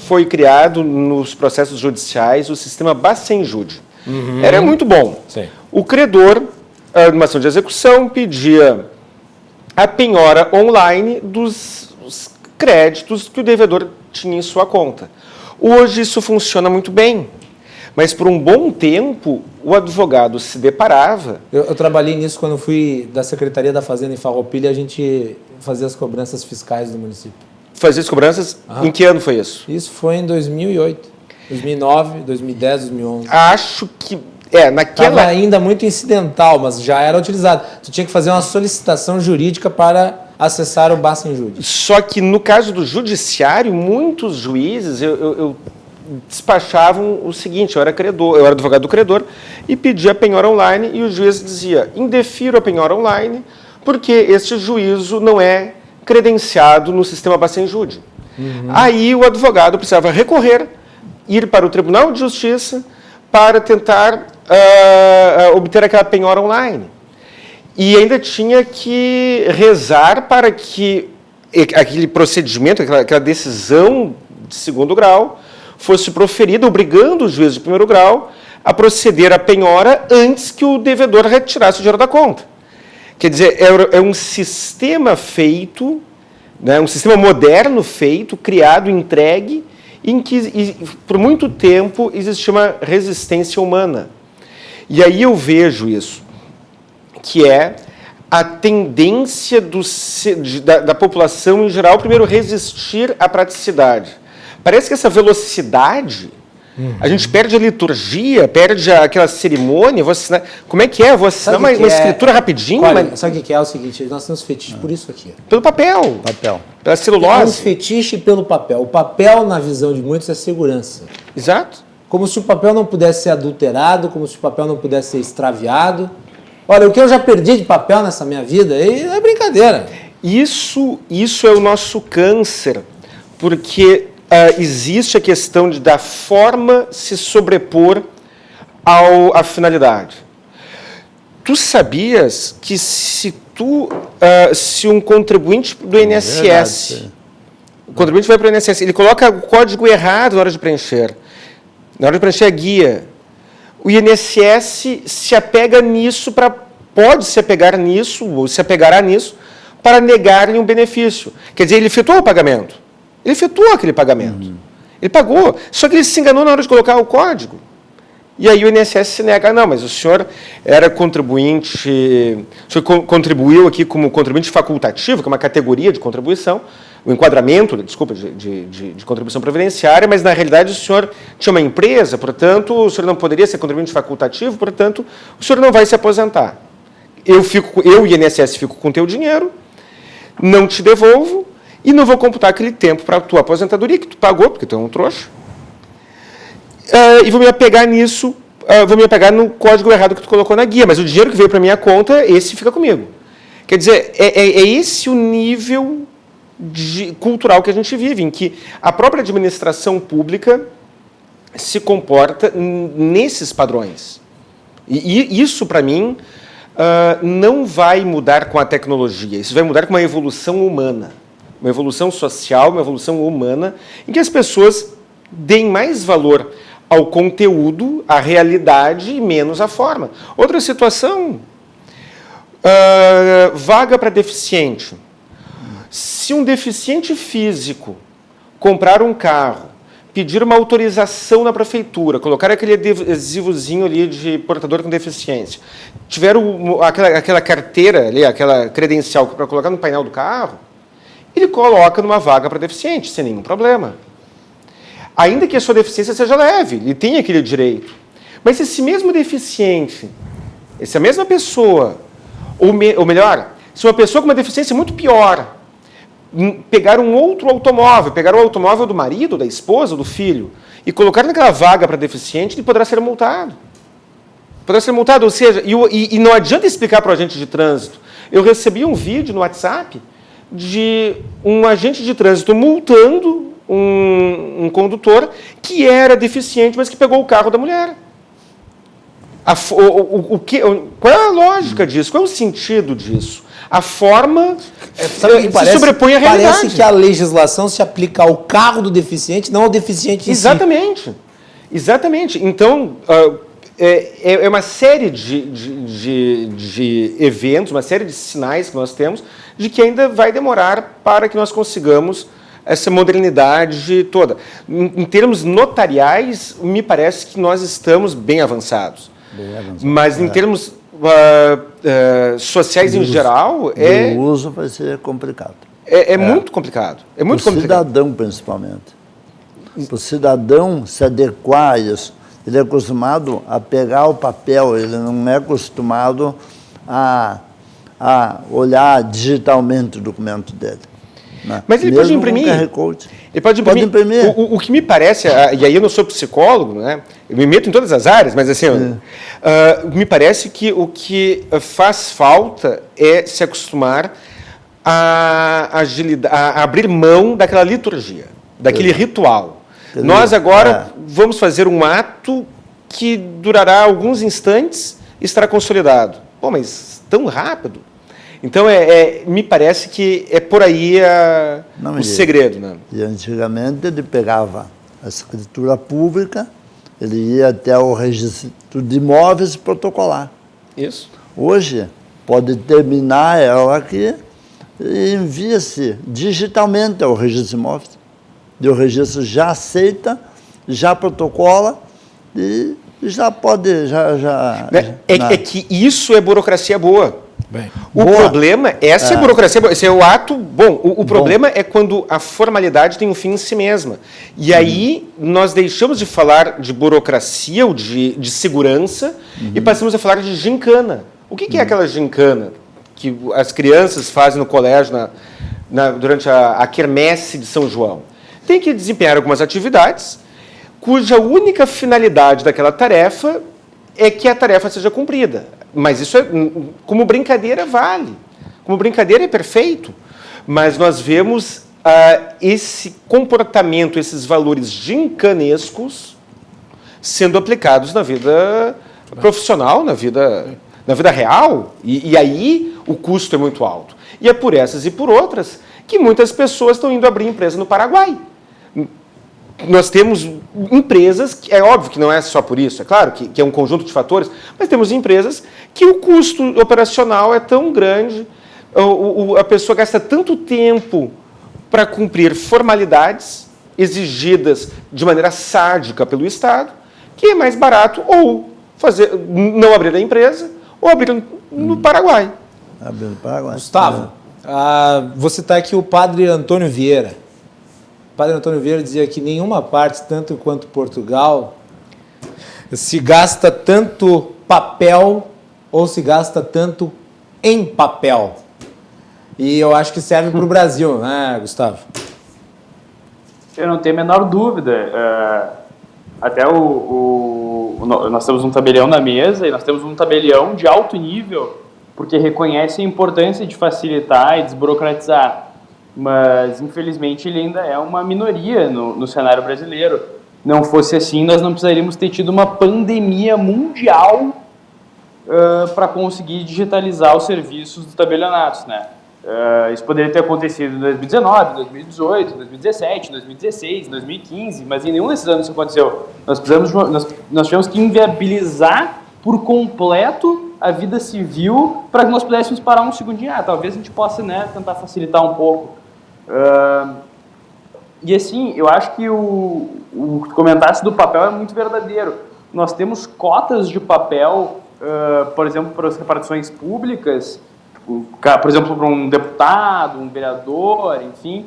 foi criado nos processos judiciais o sistema Bacenjude. Era muito bom. Sim. O credor, numa ação de execução, pedia a penhora online dos créditos que o devedor tinha em sua conta. Hoje isso funciona muito bem. Mas, por um bom tempo, o advogado se deparava... Eu trabalhei nisso quando fui da Secretaria da Fazenda em Farroupilha, a gente fazia as cobranças fiscais do município. Fazia as cobranças? Em que ano foi isso? Isso foi em 2008, 2009, 2010, 2011. Acho que... naquela... Estava ainda muito incidental, mas já era utilizado. Tu tinha que fazer uma solicitação jurídica para acessar o Bacenjude. Só que, no caso do judiciário, muitos juízes... Eu despachavam o seguinte: eu era advogado do credor e pedia a penhora online e o juiz dizia: indefiro a penhora online porque este juízo não é credenciado no sistema Bacenjude. Aí o advogado precisava recorrer, ir para o Tribunal de Justiça para tentar obter aquela penhora online. E ainda tinha que rezar para que aquele procedimento, aquela decisão de segundo grau fosse proferida, obrigando o juiz de primeiro grau a proceder à penhora antes que o devedor retirasse o dinheiro da conta. Quer dizer, é um sistema feito, né, um sistema moderno feito, criado, entregue, em que por muito tempo existia uma resistência humana. E aí eu vejo isso, que é a tendência da população em geral, primeiro, resistir à praticidade. Parece que essa velocidade, a gente perde a liturgia, perde aquela cerimônia, vou assinar, como é que é? Vou assinar uma escritura rapidinho? Olha, sabe o que é? É o seguinte, nós temos fetiche por isso aqui. Pelo papel. Pela celulose. Temos fetiche pelo papel. O papel, na visão de muitos, é segurança. Exato. Como se o papel não pudesse ser adulterado, como se o papel não pudesse ser extraviado. Olha, o que eu já perdi de papel nessa minha vida, aí é brincadeira. Isso é o nosso câncer, porque... existe a questão da forma se sobrepor à finalidade. Tu sabias que se um contribuinte do INSS, o contribuinte vai para o INSS, ele coloca o código errado na hora de preencher a guia, o INSS se apega nisso, pode se apegar nisso, ou se apegará nisso, para negar-lhe um benefício. Quer dizer, ele efetuou o pagamento. Ele efetuou aquele pagamento. Ele pagou. Só que ele se enganou na hora de colocar o código. E aí o INSS se nega. Não, mas o senhor era contribuinte... O senhor contribuiu aqui como contribuinte facultativo, que é uma categoria de contribuição, o enquadramento, desculpa, de contribuição previdenciária, mas, na realidade, o senhor tinha uma empresa, portanto, o senhor não poderia ser contribuinte facultativo, portanto, o senhor não vai se aposentar. Eu, INSS, fico com o teu dinheiro, não te devolvo, e não vou computar aquele tempo para a tua aposentadoria, que tu pagou, porque tu é um trouxa. E vou me apegar nisso, vou me apegar no código errado que tu colocou na guia, mas o dinheiro que veio para a minha conta, esse fica comigo. Quer dizer, é esse o nível cultural que a gente vive, em que a própria administração pública se comporta nesses padrões. E isso, para mim, não vai mudar com a tecnologia, isso vai mudar com uma evolução humana, uma evolução social, uma evolução humana, em que as pessoas deem mais valor ao conteúdo, à realidade e menos à forma. Outra situação, vaga para deficiente. Se um deficiente físico comprar um carro, pedir uma autorização na prefeitura, colocar aquele adesivozinho ali de portador com deficiência, tiver aquela carteira ali, aquela credencial para colocar no painel do carro, ele coloca numa vaga para deficiente, sem nenhum problema. Ainda que a sua deficiência seja leve, ele tem aquele direito. Mas esse mesmo deficiente, essa mesma pessoa, ou melhor, se uma pessoa com uma deficiência muito pior, pegar um outro automóvel, pegar o automóvel do marido, da esposa, do filho, e colocar naquela vaga para deficiente, ele poderá ser multado. Poderá ser multado, ou seja, e não adianta explicar para o agente de trânsito. Eu recebi um vídeo no WhatsApp de um agente de trânsito multando um condutor que era deficiente, mas que pegou o carro da mulher. Qual é a lógica disso? Qual é o sentido disso? A forma se sobrepõe à realidade. Parece que a legislação se aplica ao carro do deficiente, não ao deficiente em si. Exatamente. Então, é uma série de eventos, uma série de sinais que nós temos de que ainda vai demorar para que nós consigamos essa modernidade toda. Em termos notariais, me parece que nós estamos bem avançados. Mas em termos sociais em geral, o uso vai ser complicado. Muito complicado. É muito complicado. O cidadão, principalmente. Para o cidadão se adequar a isso, ele é acostumado a pegar o papel, ele não é acostumado a olhar digitalmente o documento dele. Mas ele pode imprimir. Ele pode imprimir. O que me parece, e aí eu não sou psicólogo, né? Eu me meto em todas as áreas, mas assim, me parece que o que faz falta é se acostumar a abrir mão daquela liturgia, daquele ritual. Nós agora vamos fazer um ato que durará alguns instantes e estará consolidado. Pô, mas tão rápido? Então, me parece que é por aí o segredo. Né? E antigamente ele pegava a escritura pública, ele ia até o registro de imóveis protocolar. Isso. Hoje, pode terminar ela aqui e envia-se digitalmente ao registro de imóveis. E o registro já aceita, já protocola e já pode... É que isso é burocracia boa. Problema, essa é a burocracia, esse é o ato bom. O problema é quando a formalidade tem um fim em si mesma. E aí nós deixamos de falar de burocracia ou de segurança e passamos a falar de gincana. O que é aquela gincana que as crianças fazem no colégio durante a quermesse de São João? Tem que desempenhar algumas atividades cuja única finalidade daquela tarefa é que a tarefa seja cumprida. Mas isso, como brincadeira, vale. Como brincadeira é perfeito. Mas nós vemos esse comportamento, esses valores gincanescos sendo aplicados na vida profissional, na vida real. E aí o custo é muito alto. E é por essas e por outras que muitas pessoas estão indo abrir empresa no Paraguai. Nós temos empresas, é óbvio que não é só por isso, é claro que é um conjunto de fatores, mas temos empresas que o custo operacional é tão grande, a pessoa gasta tanto tempo para cumprir formalidades exigidas de maneira sádica pelo Estado, que é mais barato ou não abrir a empresa ou abrir no Paraguai. Abrir no Paraguai. Gustavo, vou citar aqui o padre Antônio Vieira. O padre Antônio Vieira dizia que nenhuma parte, tanto quanto Portugal, se gasta tanto papel ou se gasta tanto em papel. E eu acho que serve para o Brasil, né, Gustavo? Eu não tenho a menor dúvida. Até nós temos um tabelião na mesa e nós temos um tabelião de alto nível, porque reconhece a importância de facilitar e desburocratizar. mas infelizmente ele ainda é uma minoria no cenário brasileiro. Não fosse assim, nós não precisaríamos ter tido uma pandemia mundial para conseguir digitalizar os serviços dos tabelionatos, né? Isso poderia ter acontecido em 2019, 2018, 2017, 2016, 2015, mas em nenhum desses anos isso aconteceu. Nós tivemos que inviabilizar por completo a vida civil para que nós pudéssemos parar um segundinho. Talvez a gente possa, né, tentar facilitar um pouco. E assim, eu acho que o que tu comentaste do papel é muito verdadeiro. Nós temos cotas de papel, por exemplo, para as repartições públicas, por exemplo, para um deputado, um vereador, enfim,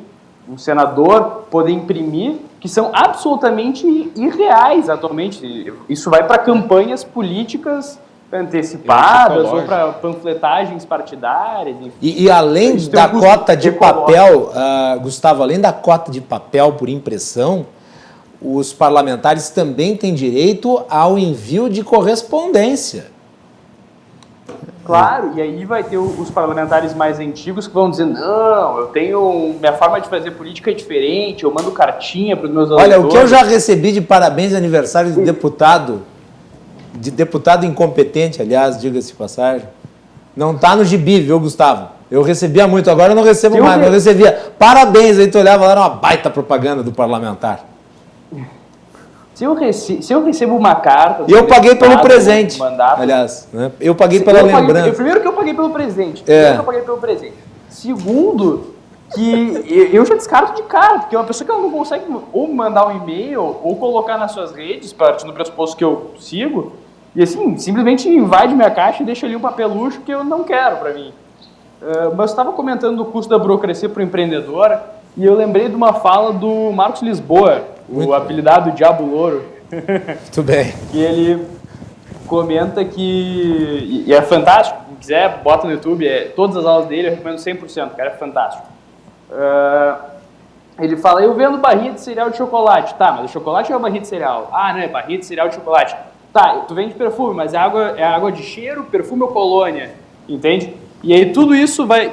um senador poder imprimir, que são absolutamente irreais atualmente. Isso vai para campanhas políticas antecipadas ou para panfletagens partidárias. Enfim. E além da cota de papel, Gustavo, além da cota de papel por impressão, os parlamentares também têm direito ao envio de correspondência. Claro, e aí vai ter os parlamentares mais antigos que vão dizer, não, eu tenho, minha forma de fazer política é diferente, eu mando cartinha para os meus eleitores. Olha, o que eu já recebi de parabéns de aniversário de deputado incompetente, aliás, diga-se de passagem, não tá no gibi, viu, Gustavo? Eu recebia muito, agora eu não recebo mais, mas eu recebia parabéns, aí tu olhava lá, era uma baita propaganda do parlamentar. Se eu recebo uma carta... E eu paguei pelo presente, aliás. Né? Eu paguei pela lembrança. Primeiro que eu paguei pelo presente. Segundo, que eu já descarto de cara, porque é uma pessoa que ela não consegue ou mandar um e-mail ou colocar nas suas redes, partindo do pressuposto que eu sigo, e assim, simplesmente invade minha caixa e deixa ali um papelucho que eu não quero para mim. Mas eu estava comentando do custo da burocracia para o empreendedor, e eu lembrei de uma fala do Marcos Lisboa, o apelidado Diabo Louro. Muito bem. Que ele comenta que... E é fantástico, quem quiser, bota no YouTube, todas as aulas dele eu recomendo 100%, o cara é fantástico. Ele fala, eu vendo barrinha de cereal de chocolate. Tá, mas o chocolate ou é barrinha de cereal? Ah, não, é barrinha de cereal de chocolate. Tá, tu vende perfume, mas é água de cheiro, perfume ou colônia, entende? E aí tudo isso vai...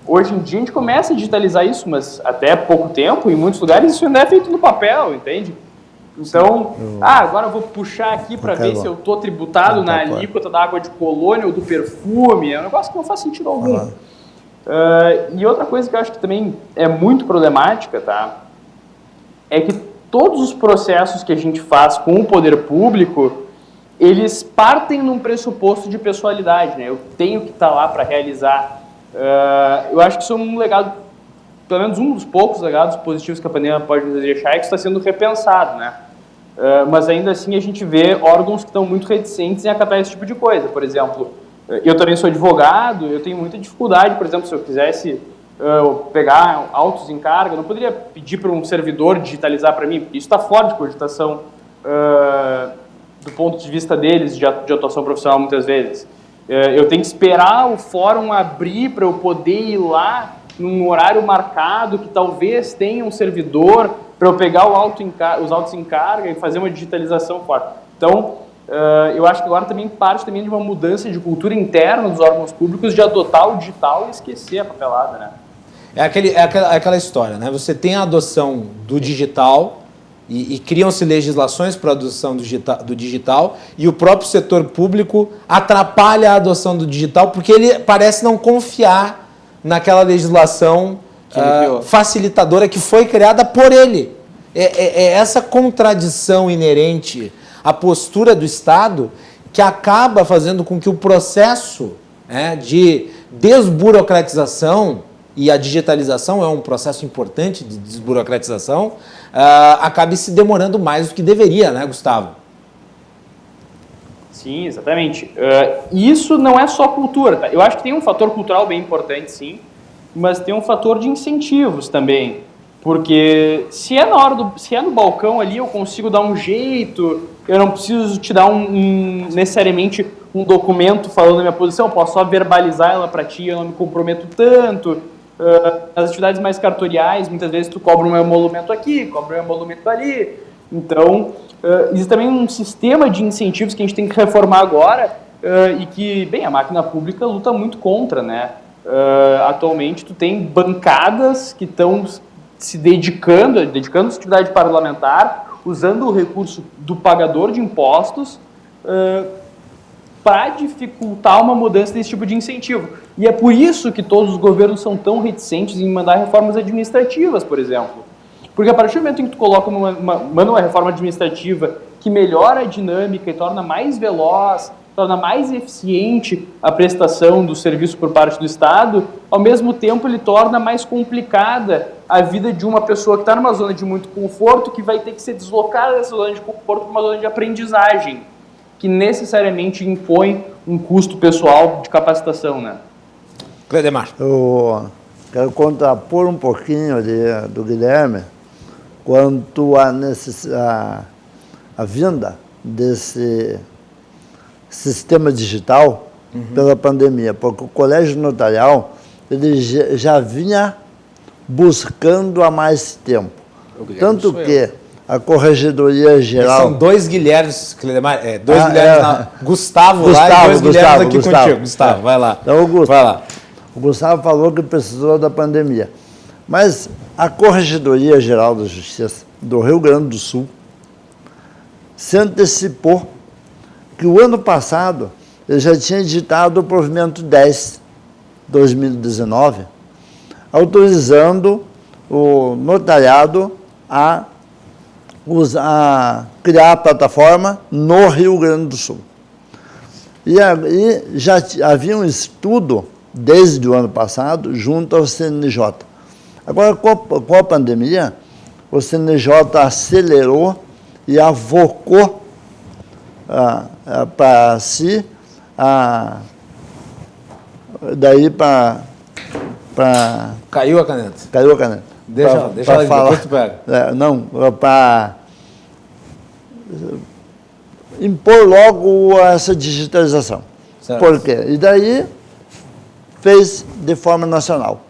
Hoje em dia a gente começa a digitalizar isso, mas até pouco tempo, em muitos lugares, isso ainda é feito no papel, entende? Então, agora eu vou puxar aqui para ver se eu estou tributado na alíquota da água de colônia ou do perfume. É um negócio que não faz sentido algum. E outra coisa que eu acho que também é muito problemática, tá? É que todos os processos que a gente faz com o poder público, eles partem num pressuposto de pessoalidade, né? Eu tenho que estar lá para realizar. Eu acho que isso é um legado, pelo menos um dos poucos legados positivos que a pandemia pode nos deixar, é que está sendo repensado, né? Mas ainda assim a gente vê órgãos que estão muito reticentes em acatar esse tipo de coisa. Por exemplo, eu também sou advogado, eu tenho muita dificuldade, por exemplo, se eu quisesse pegar autos em carga, eu não poderia pedir para um servidor digitalizar para mim, porque isso está fora de cogitação do ponto de vista deles, de atuação profissional muitas vezes. Eu tenho que esperar o fórum abrir para eu poder ir lá num horário marcado, que talvez tenha um servidor para eu pegar os autos em carga e fazer uma digitalização forte. Então, eu acho que agora também parte também de uma mudança de cultura interna dos órgãos públicos de adotar o digital e esquecer a papelada, né? É aquela história, né? Você tem a adoção do digital e criam-se legislações para a adoção do digital e o próprio setor público atrapalha a adoção do digital porque ele parece não confiar naquela legislação facilitadora que foi criada por ele. É essa contradição inerente à postura do Estado que acaba fazendo com que o processo de desburocratização, e a digitalização é um processo importante de desburocratização, acabe se demorando mais do que deveria, né, Gustavo? Sim, exatamente. Isso não é só cultura, tá? Eu acho que tem um fator cultural bem importante, sim, mas tem um fator de incentivos também. Porque se é no balcão ali, eu consigo dar um jeito, eu não preciso te dar necessariamente um documento falando a minha posição, eu posso só verbalizar ela para ti, eu não me comprometo tanto. Nas atividades mais cartoriais, muitas vezes tu cobra um emolumento aqui, cobra um emolumento ali. Então, existe também um sistema de incentivos que a gente tem que reformar agora e que, bem, a máquina pública luta muito contra, né? atualmente tu tem bancadas que estão se dedicando à atividade parlamentar, usando o recurso do pagador de impostos para dificultar uma mudança desse tipo de incentivo. E é por isso que todos os governos são tão reticentes em mandar reformas administrativas, por exemplo. Porque a partir do momento em que tu manda uma reforma administrativa que melhora a dinâmica e torna mais veloz, torna mais eficiente a prestação do serviço por parte do Estado, ao mesmo tempo ele torna mais complicada a vida de uma pessoa que está numa zona de muito conforto, que vai ter que se deslocar dessa zona de conforto para uma zona de aprendizagem, que necessariamente impõe um custo pessoal de capacitação, né? Cledemar. Eu quero contrapor um pouquinho ali do Guilherme quanto à vinda desse sistema digital pela pandemia, porque o colégio notarial ele já vinha buscando há mais tempo. Tanto que a Corregedoria Geral... São dois Guilhermes, Cledemar, dois Guilhermes, Gustavo lá e dois Guilhermes aqui contigo. Gustavo, vai lá. Então, vai lá. O Gustavo falou que precisou da pandemia. Mas a Corregedoria Geral da Justiça do Rio Grande do Sul se antecipou que o ano passado ele já tinha editado o provimento 10, 2019, autorizando o notariado a criar a plataforma no Rio Grande do Sul. E aí já havia um estudo, desde o ano passado, junto ao CNJ. Agora, com a pandemia, o CNJ acelerou e avocou para si, daí para... Caiu a caneta. Caiu a caneta. Deixa ela falar. Depois tu pega. Não, para impor logo essa digitalização. Certo. Por quê? E daí fez de forma nacional.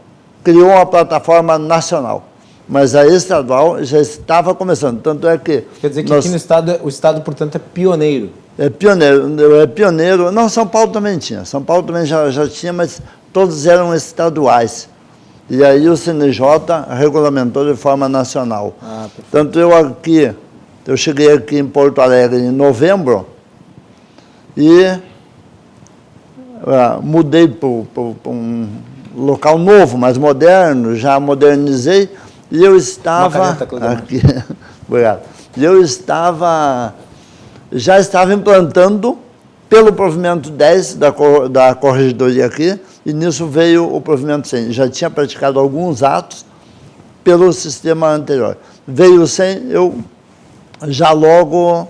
Criou uma plataforma nacional. Mas a estadual já estava começando. Tanto é que... Quer dizer que aqui no Estado, o Estado, portanto, é pioneiro. É pioneiro. Não, São Paulo também tinha. São Paulo também já tinha, mas todos eram estaduais. E aí o CNJ regulamentou de forma nacional. Tanto eu cheguei aqui em Porto Alegre em novembro e mudei para um local novo, mais moderno, já modernizei, e eu estava aqui, obrigado. Eu já estava implantando pelo provimento 10 da Corregedoria aqui, e nisso veio o provimento 100. Já tinha praticado alguns atos pelo sistema anterior. Veio o 100, eu já logo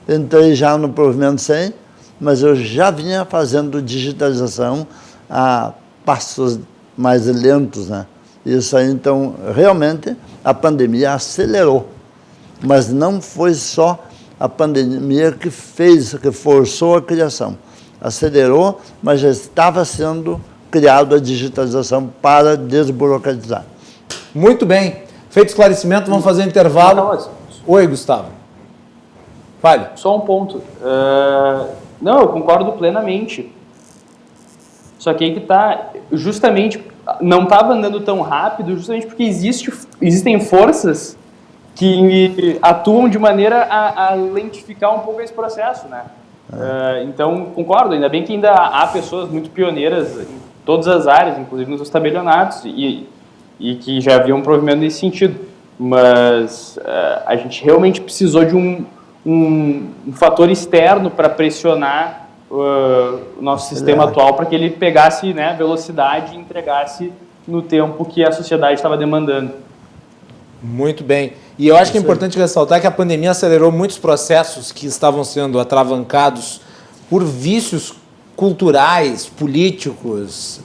entrei já no provimento 100, mas eu já vinha fazendo digitalização a passos mais lentos, né? Isso aí, então, realmente, a pandemia acelerou. Mas não foi só a pandemia que forçou a criação. Acelerou, mas já estava sendo criado a digitalização para desburocratizar. Muito bem. Feito o esclarecimento, vamos fazer um intervalo. Oi, Gustavo. Fale. Só um ponto. Não, eu concordo plenamente. Só que aí que está, justamente, não estava andando tão rápido, justamente porque existem forças que atuam de maneira a lentificar um pouco esse processo, né? Então, concordo, ainda bem que ainda há pessoas muito pioneiras em todas as áreas, inclusive nos estabelionatos, e que já haviam um provimento nesse sentido. Mas a gente realmente precisou de um fator externo para pressionar o nosso sistema atual para que ele pegasse, né, velocidade e entregasse no tempo que a sociedade estava demandando. Muito bem. E eu acho que é importante ressaltar que a pandemia acelerou muitos processos que estavam sendo atravancados por vícios culturais, políticos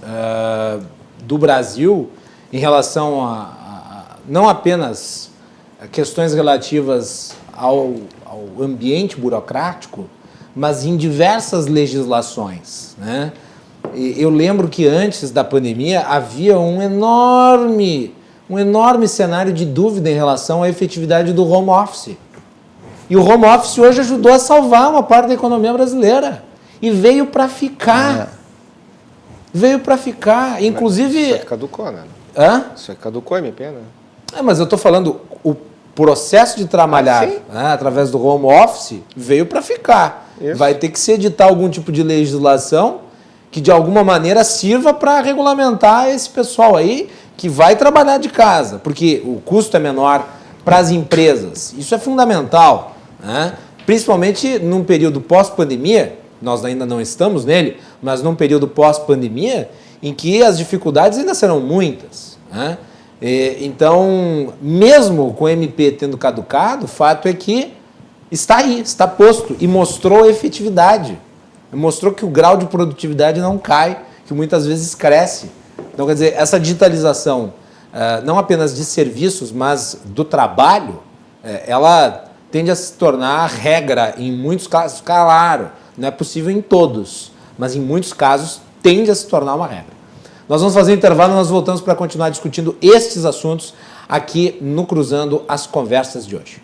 do Brasil em relação a não apenas a questões relativas ao ambiente burocrático, mas em diversas legislações, né? Eu lembro que antes da pandemia havia um enorme cenário de dúvida em relação à efetividade do home office. E o home office hoje ajudou a salvar uma parte da economia brasileira. E veio para ficar. Veio para ficar, inclusive... Isso aí caducou, né? Hã? Isso aí caducou, MP, né? Mas eu estou falando, o processo de trabalhar através do home office veio para ficar. Isso. Vai ter que se editar algum tipo de legislação que de alguma maneira sirva para regulamentar esse pessoal aí que vai trabalhar de casa, porque o custo é menor para as empresas. Isso é fundamental, né? Principalmente num período pós-pandemia, nós ainda não estamos nele, mas num período pós-pandemia em que as dificuldades ainda serão muitas, né? Então, mesmo com o MP tendo caducado, o fato é que está aí, está posto e mostrou efetividade. Mostrou que o grau de produtividade não cai, que muitas vezes cresce. Então, quer dizer, essa digitalização, não apenas de serviços, mas do trabalho, ela tende a se tornar regra em muitos casos. Claro, não é possível em todos, mas em muitos casos tende a se tornar uma regra. Nós vamos fazer um intervalo e nós voltamos para continuar discutindo estes assuntos aqui no Cruzando as Conversas de hoje.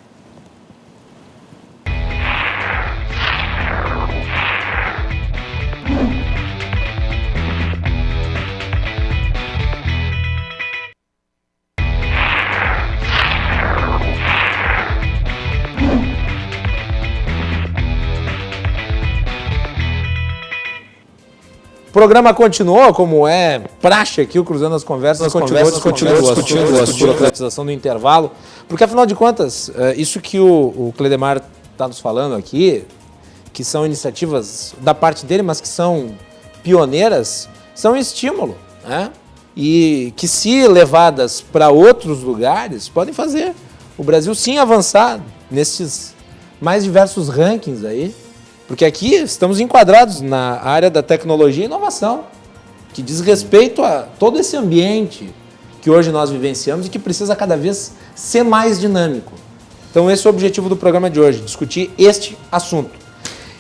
O programa continuou, como é praxe aqui, o Cruzando as Conversas, continua discutindo a burocratização do intervalo, porque afinal de contas, isso que o Cledemar está nos falando aqui, que são iniciativas da parte dele, mas que são pioneiras, são um estímulo, né? E que se levadas para outros lugares, podem fazer o Brasil sim avançar nesses mais diversos rankings aí, porque aqui estamos enquadrados na área da tecnologia e inovação, que diz respeito a todo esse ambiente que hoje nós vivenciamos e que precisa cada vez ser mais dinâmico. Então esse é o objetivo do programa de hoje, discutir este assunto.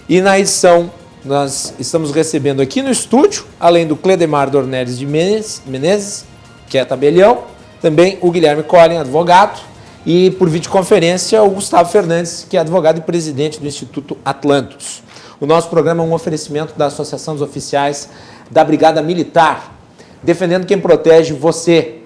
E na edição nós estamos recebendo aqui no estúdio, além do Cledemar Dornelles de Menezes, que é tabelião, também o Guilherme Collin, advogado, e por videoconferência o Gustavo Fernandes, que é advogado e presidente do Instituto Atlantos. O nosso programa é um oferecimento da Associação dos Oficiais da Brigada Militar, defendendo quem protege você.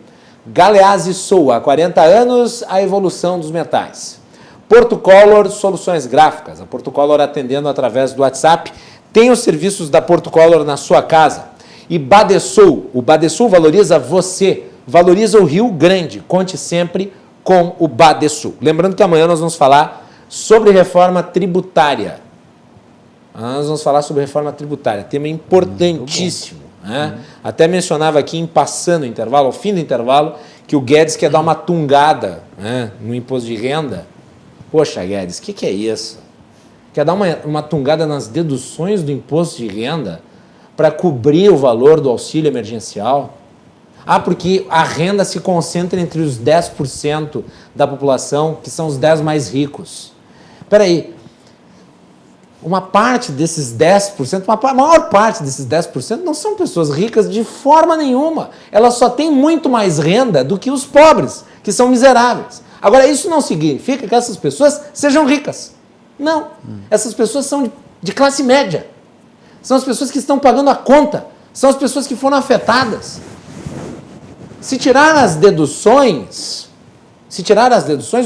Galeazzi Sul, há 40 anos, a evolução dos metais. Porto Color Soluções Gráficas, a Porto Color atendendo através do WhatsApp, tem os serviços da Porto Color na sua casa. E Badesul, o Badesul valoriza você, valoriza o Rio Grande, conte sempre com o Badesul. Lembrando que amanhã nós vamos falar sobre reforma tributária. Nós vamos falar sobre reforma tributária, tema importantíssimo. Né? Até mencionava aqui, passando o intervalo, ao fim do intervalo, que o Guedes quer dar uma tungada, né, no imposto de renda. Poxa, Guedes, o que é isso? Quer dar uma tungada nas deduções do imposto de renda para cobrir o valor do auxílio emergencial? Porque a renda se concentra entre os 10% da população, que são os 10 mais ricos. Espera aí, uma parte desses 10%, a maior parte desses 10% não são pessoas ricas de forma nenhuma. Elas só têm muito mais renda do que os pobres, que são miseráveis. Agora, isso não significa que essas pessoas sejam ricas. Não. Essas pessoas são de classe média. São as pessoas que estão pagando a conta. São as pessoas que foram afetadas. Se tirar as deduções,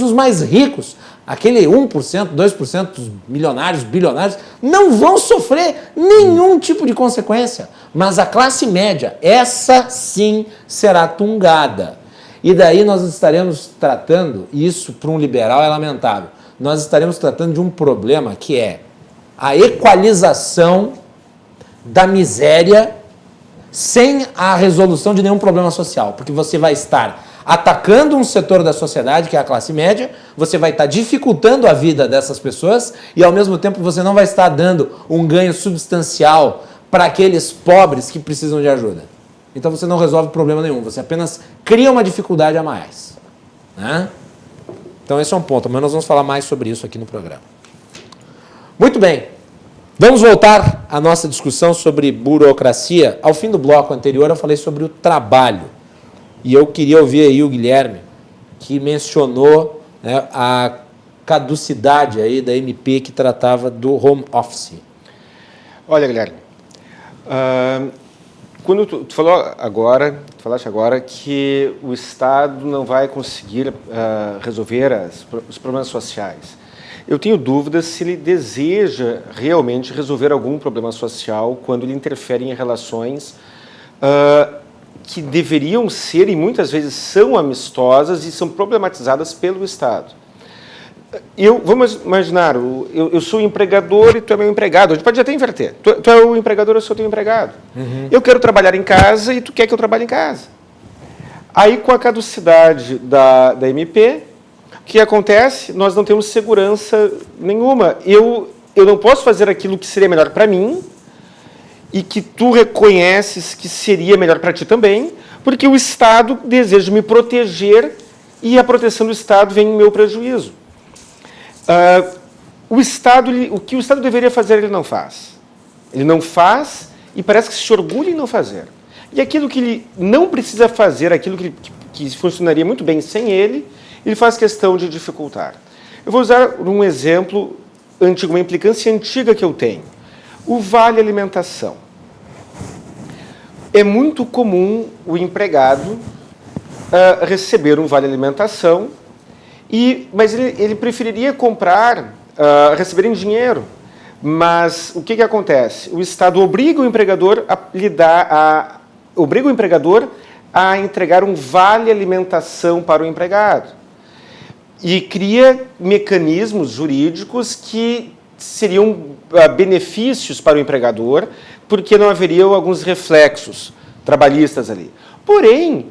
os mais ricos, aquele 1%, 2% dos milionários, bilionários, não vão sofrer nenhum tipo de consequência. Mas a classe média, essa sim será tungada. E daí nós estaremos tratando, e isso para um liberal é lamentável, nós estaremos tratando de um problema que é a equalização da miséria sem a resolução de nenhum problema social, porque você vai estar atacando um setor da sociedade, que é a classe média, você vai estar dificultando a vida dessas pessoas e, ao mesmo tempo, você não vai estar dando um ganho substancial para aqueles pobres que precisam de ajuda. Então, você não resolve problema nenhum, você apenas cria uma dificuldade a mais. Né? Então, esse é um ponto, mas nós vamos falar mais sobre isso aqui no programa. Muito bem. Vamos voltar à nossa discussão sobre burocracia. Ao fim do bloco anterior, eu falei sobre o trabalho. E eu queria ouvir aí o Guilherme, que mencionou, né, a caducidade aí da MP que tratava do home office. Olha, Guilherme, quando tu falaste agora que o Estado não vai conseguir resolver os problemas sociais. Eu tenho dúvidas se ele deseja realmente resolver algum problema social quando ele interfere em relações que deveriam ser e muitas vezes são amistosas e são problematizadas pelo Estado. Vamos imaginar, eu sou o empregador e tu é meu empregado. A gente pode até inverter. Tu é o empregador, eu sou teu empregado. Uhum. Eu quero trabalhar em casa e tu quer que eu trabalhe em casa. Aí, com a caducidade da MP, o que acontece? Nós não temos segurança nenhuma. Eu não posso fazer aquilo que seria melhor para mim e que tu reconheces que seria melhor para ti também, porque o Estado deseja me proteger e a proteção do Estado vem em meu prejuízo. O que o Estado deveria fazer, ele não faz. Ele não faz e parece que se orgulha em não fazer. E aquilo que ele não precisa fazer, aquilo que funcionaria muito bem sem ele faz questão de dificultar. Eu vou usar um exemplo antigo, uma implicância antiga que eu tenho. O vale alimentação. É muito comum o empregado receber um vale alimentação, mas ele preferiria receber em dinheiro. Mas o que acontece? O Estado obriga o empregador a entregar um vale alimentação para o empregado. E cria mecanismos jurídicos que seriam benefícios para o empregador, porque não haveriam alguns reflexos trabalhistas ali. Porém,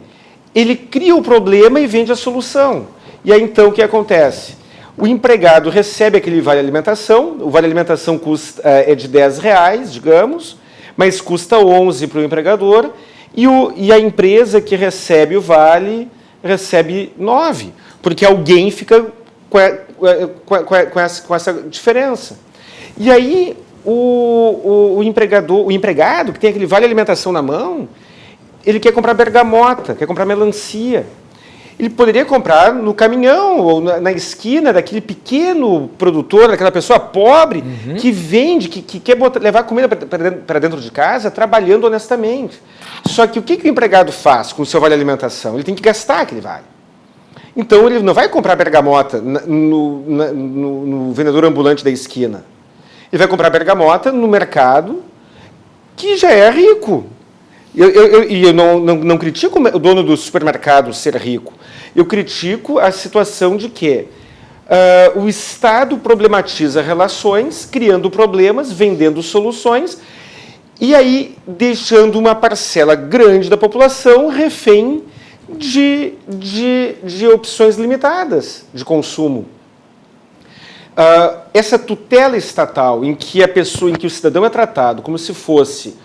ele cria o problema e vende a solução. E aí, então, o que acontece? O empregado recebe aquele vale alimentação, o vale alimentação é de R$10, digamos, mas custa 11 para o empregador, e a empresa que recebe o vale recebe 9, porque alguém fica com essa diferença. E aí, o empregado que tem aquele vale alimentação na mão, ele quer comprar bergamota, quer comprar melancia. Ele poderia comprar no caminhão ou na esquina daquele pequeno produtor, daquela pessoa pobre que vende, que quer levar comida para dentro de casa, trabalhando honestamente. Só que o que o empregado faz com o seu vale alimentação? Ele tem que gastar aquele vale. Então, ele não vai comprar bergamota no vendedor ambulante da esquina. Ele vai comprar bergamota no mercado que já é rico. Eu não critico o dono do supermercado ser rico. Eu critico a situação de que o Estado problematiza relações, criando problemas, vendendo soluções, e aí deixando uma parcela grande da população refém de opções limitadas de consumo. Essa tutela estatal em que o cidadão é tratado como se fosse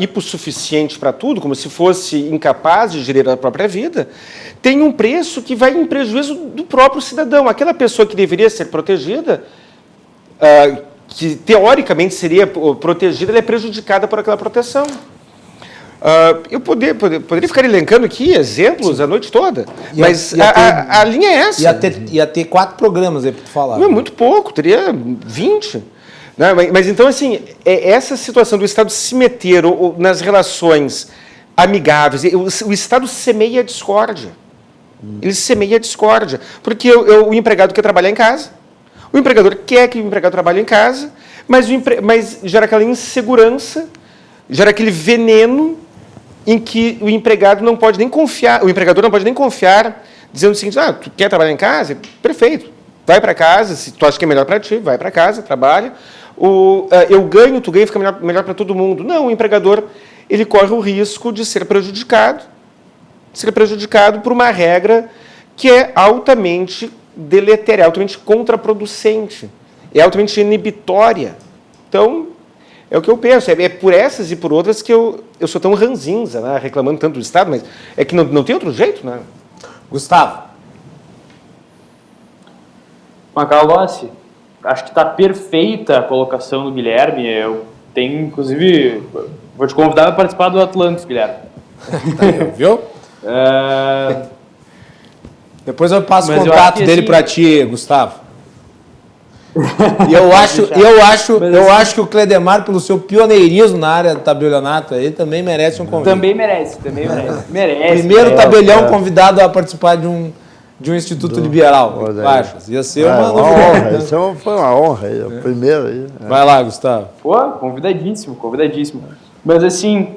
hipossuficiente para tudo, como se fosse incapaz de gerir a própria vida, tem um preço que vai em prejuízo do próprio cidadão. Aquela pessoa que deveria ser protegida, que teoricamente seria protegida, ela é prejudicada por aquela proteção. Eu poderia ficar elencando aqui exemplos a noite toda, mas a linha é essa. Ia ter 4 programas aí para tu falar. Não é muito pouco, teria 20. Né? Mas então, assim, essa situação do Estado se meter nas relações amigáveis, o Estado semeia a discórdia. Ele semeia a discórdia, porque o empregado quer trabalhar em casa, o empregador quer que o empregado trabalhe em casa, mas gera aquela insegurança, gera aquele veneno em que o empregado não pode nem confiar, o empregador não pode nem confiar, dizendo o seguinte: tu quer trabalhar em casa? Perfeito, vai para casa, se tu acha que é melhor para ti, vai para casa, trabalha. Eu ganho, tu ganha, fica melhor para todo mundo. Não, o empregador ele corre o risco de ser prejudicado por uma regra que é altamente deletéria, altamente contraproducente, é altamente inibitória. Então, é o que eu penso, é por essas e por outras que eu sou tão ranzinza, né, reclamando tanto do Estado, mas é que não tem outro jeito, né? Gustavo. Macalossi, acho que está perfeita a colocação do Guilherme. Eu tenho, inclusive, vou te convidar a participar do Atlantis, Guilherme. Viu? Depois eu passo o contato dele para ti, Gustavo. E eu acho que o Cledemar, pelo seu pioneirismo na área do tabelionato, aí também merece um convite. Também merece. Primeiro tabelião convidado a participar de um Instituto Liberal. Ia ser uma honra. Isso foi uma honra. O primeiro aí. Vai lá, Gustavo. Pô, convidadíssimo. Mas assim,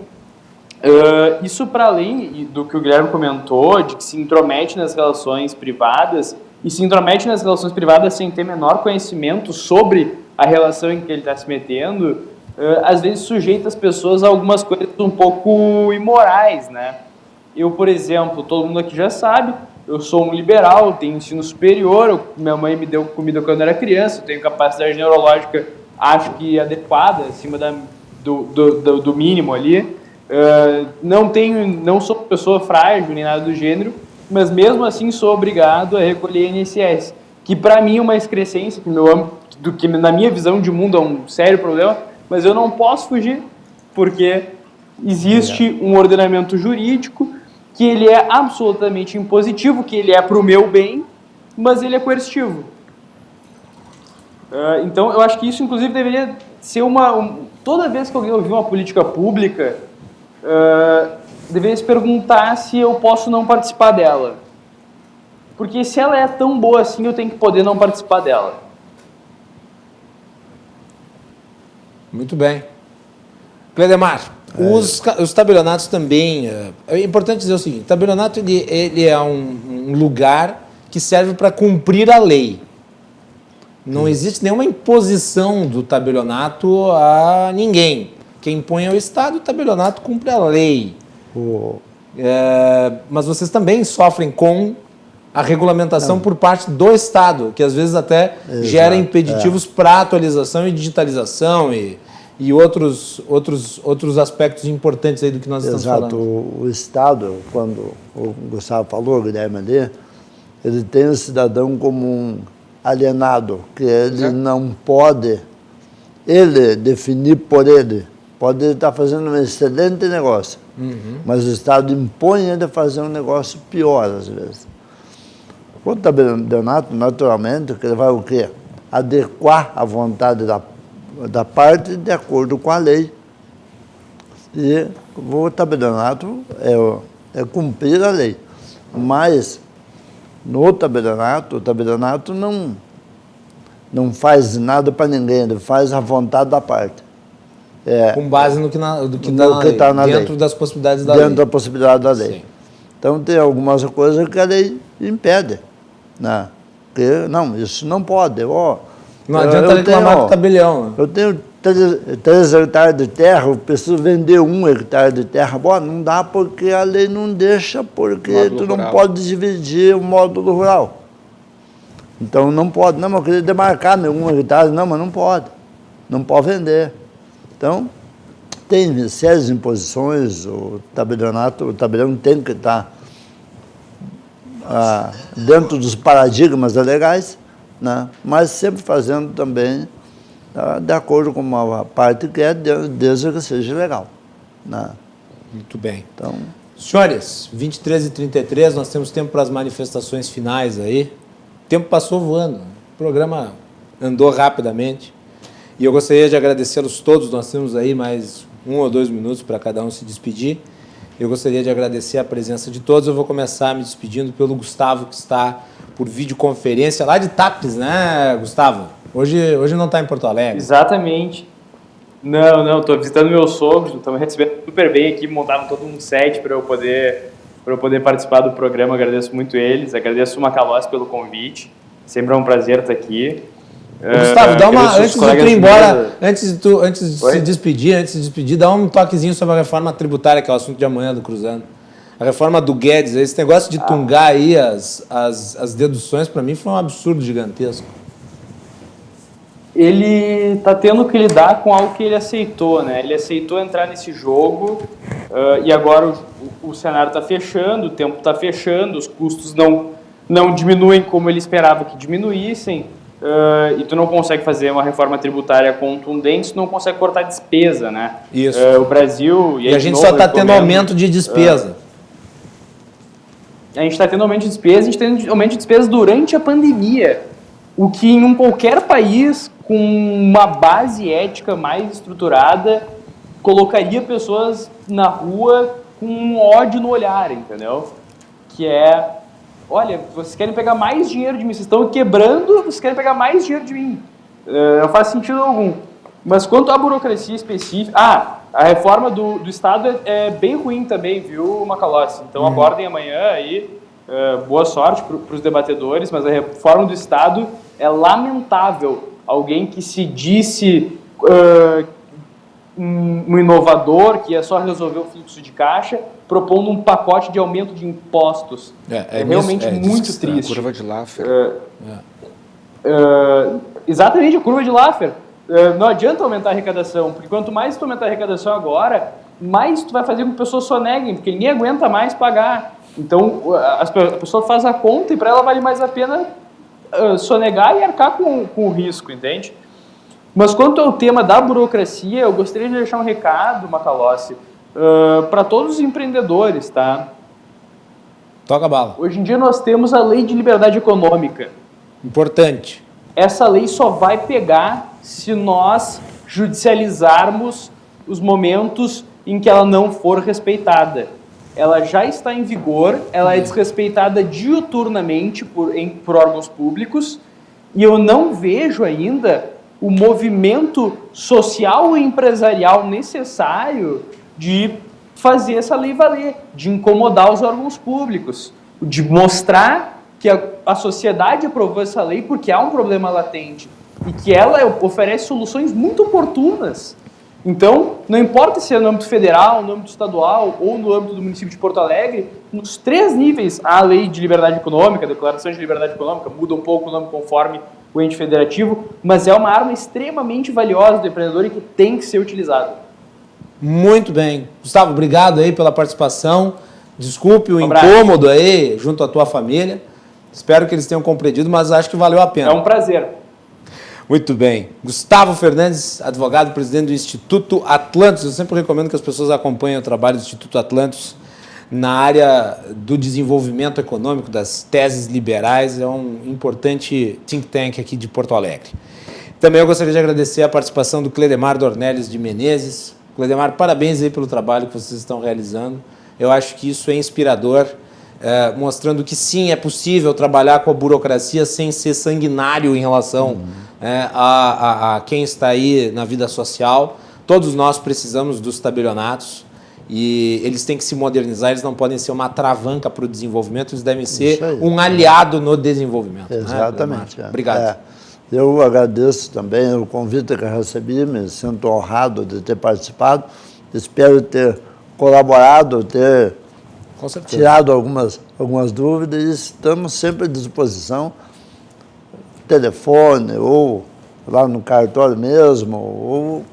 isso para além do que o Guilherme comentou, de que se intromete nas relações privadas, e se intromete nas relações privadas sem ter menor conhecimento sobre a relação em que ele está se metendo, às vezes sujeita as pessoas a algumas coisas um pouco imorais, né? Eu, por exemplo, todo mundo aqui já sabe, eu sou um liberal, tenho ensino superior, minha mãe me deu comida quando eu era criança, eu tenho capacidade neurológica, acho que adequada, acima do mínimo ali. Não sou pessoa frágil nem nada do gênero, mas mesmo assim sou obrigado a recolher INSS, que para mim é uma excrescência, que na minha visão de mundo é um sério problema, mas eu não posso fugir, porque existe um ordenamento jurídico que ele é absolutamente impositivo, que ele é para o meu bem, mas ele é coercitivo. Então eu acho que isso inclusive deveria ser toda vez que alguém ouvir uma política pública, deveria se perguntar se eu posso não participar dela. Porque se ela é tão boa assim, eu tenho que poder não participar dela. Muito bem. Cledemar, os tabelionatos também... É importante dizer o seguinte, o tabelionato ele é um lugar que serve para cumprir a lei. Não existe nenhuma imposição do tabelionato a ninguém. Quem impõe é o Estado, o tabelionato cumpre a lei. Mas vocês também sofrem com a regulamentação por parte do Estado, que às vezes até gera impeditivos para atualização e digitalização e outros aspectos importantes aí do que nós estamos falando. O Estado, quando o Gustavo falou, o Guilherme ali, ele tem o cidadão como um alienado, que ele não pode, ele definir por ele. Pode estar fazendo um excelente negócio, mas o Estado impõe ele a fazer um negócio pior, às vezes. O tabelionato, naturalmente, que ele vai o quê? Adequar a vontade da parte de acordo com a lei. E o tabelionato é cumprir a lei. Mas, no tabelionato, o tabelionato não faz nada para ninguém, ele faz a vontade da parte. Com base no que está na dentro lei. Das possibilidades da lei. Dentro da possibilidade da lei. Sim. Então, tem algumas coisas que a lei impede. Né? Porque, não, isso não pode. Não adianta reclamar do tabelião. Né? Eu tenho 3 hectares de terra, eu preciso vender 1 hectare de terra. Bom, não dá porque a lei não deixa, porque tu não pode dividir o módulo rural. Então, não pode. Não, mas eu queria demarcar meu 1 hectare. Não, mas não pode. Não pode vender. Então, tem sérias imposições, o tabelião tem que estar dentro dos paradigmas legais, né? Mas sempre fazendo também de acordo com uma parte que é, desde que seja legal. Né? Muito bem. Então, senhores, 23h33, nós temos tempo para as manifestações finais aí. O tempo passou voando, o programa andou rapidamente. E eu gostaria de agradecê-los todos, nós temos aí mais 1 ou 2 minutos para cada um se despedir. Eu gostaria de agradecer a presença de todos. Eu vou começar me despedindo pelo Gustavo, que está por videoconferência lá de Tapes, né, Gustavo? Hoje não está em Porto Alegre. Exatamente. Não, estou visitando meus sogros, estão me recebendo super bem aqui, montaram todo um set para eu poder participar do programa. Agradeço muito eles, agradeço o Macalossi pelo convite, sempre é um prazer estar aqui. Gustavo, dá antes de tu ir embora, antes de se despedir, dá um toquezinho sobre a reforma tributária, que é o assunto de amanhã do Cruzando. A reforma do Guedes, esse negócio de tungar aí as deduções, para mim foi um absurdo gigantesco. Ele está tendo que lidar com algo que ele aceitou, né? Ele aceitou entrar nesse jogo e agora o cenário está fechando, o tempo está fechando, os custos não diminuem como ele esperava que diminuíssem. E tu não consegue fazer uma reforma tributária contundente, tu não consegue cortar despesa, né? Isso. O Brasil... E a gente só está tendo aumento de despesa. A gente está tendo aumento de despesa, a gente está tendo aumento de despesa durante a pandemia. o que em qualquer país com uma base ética mais estruturada colocaria pessoas na rua com um ódio no olhar, entendeu? Que é, olha, vocês querem pegar mais dinheiro de mim, vocês estão quebrando, vocês querem pegar mais dinheiro de mim. Não faz sentido algum. Mas quanto à burocracia específica... a reforma do Estado é bem ruim também, viu, Macalossi? Então abordem amanhã aí, boa sorte para os debatedores, mas a reforma do Estado é lamentável. Alguém que se disse um inovador, que é só resolver o fluxo de caixa, propondo um pacote de aumento de impostos. É realmente muito triste. A curva de Laffer. Exatamente, a curva de Laffer. Não adianta aumentar a arrecadação, porque quanto mais tu aumentar a arrecadação agora, mais tu vai fazer com que pessoas soneguem, porque ninguém aguenta mais pagar. Então, a pessoa faz a conta e para ela vale mais a pena sonegar e arcar com o risco, entende? Mas quanto ao tema da burocracia, eu gostaria de deixar um recado, Macalossi, para todos os empreendedores, tá? Toca a bala. Hoje em dia nós temos a Lei de Liberdade Econômica. Importante. Essa lei só vai pegar se nós judicializarmos os momentos em que ela não for respeitada. Ela já está em vigor, ela é desrespeitada diuturnamente por órgãos públicos, e eu não vejo ainda o movimento social e empresarial necessário de fazer essa lei valer, de incomodar os órgãos públicos, de mostrar que a sociedade aprovou essa lei porque há um problema latente e que ela oferece soluções muito oportunas. Então, não importa se é no âmbito federal, no âmbito estadual ou no âmbito do município de Porto Alegre, nos 3 níveis, a lei de liberdade econômica, a declaração de liberdade econômica, muda um pouco o nome conforme o ente federativo, mas é uma arma extremamente valiosa do empreendedor e que tem que ser utilizada. Muito bem. Gustavo, obrigado aí pela participação. Desculpe o incômodo aí junto à tua família. Espero que eles tenham compreendido, mas acho que valeu a pena. É um prazer. Muito bem. Gustavo Fernandes, advogado, presidente do Instituto Atlantos. Eu sempre recomendo que as pessoas acompanhem o trabalho do Instituto Atlantos na área do desenvolvimento econômico, das teses liberais. É um importante think tank aqui de Porto Alegre. Também eu gostaria de agradecer a participação do Cledemar Dornelles de Menezes. Cledemar, parabéns aí pelo trabalho que vocês estão realizando. Eu acho que isso é inspirador, mostrando que sim, é possível trabalhar com a burocracia sem ser sanguinário em relação a quem está aí na vida social. Todos nós precisamos dos tabelionatos e eles têm que se modernizar, eles não podem ser uma atravanca para o desenvolvimento, eles devem ser um aliado no desenvolvimento. Exatamente. Né? Obrigado. Eu agradeço também o convite que eu recebi, me sinto honrado de ter participado, espero ter colaborado, ter tirado algumas dúvidas e estamos sempre à disposição, telefone ou lá no cartório mesmo, ou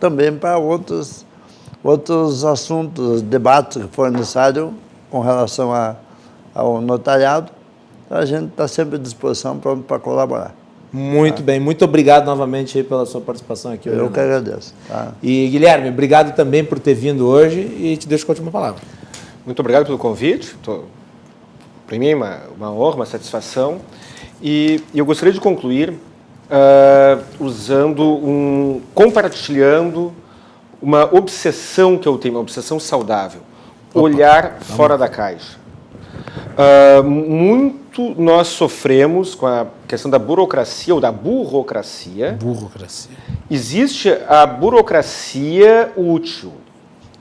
também para outros assuntos, debates que for necessário com relação ao notariado. A gente está sempre à disposição para colaborar. Muito bem, muito obrigado novamente aí pela sua participação aqui hoje. Eu que agradeço. Tá? E Guilherme, obrigado também por ter vindo hoje e te deixo com a última palavra. Muito obrigado pelo convite. Para mim, uma honra, uma satisfação. E eu gostaria de concluir compartilhando uma obsessão que eu tenho, uma obsessão saudável. Olhar fora da caixa. Muito nós sofremos com a questão da burocracia ou da burocracia. Existe a burocracia útil,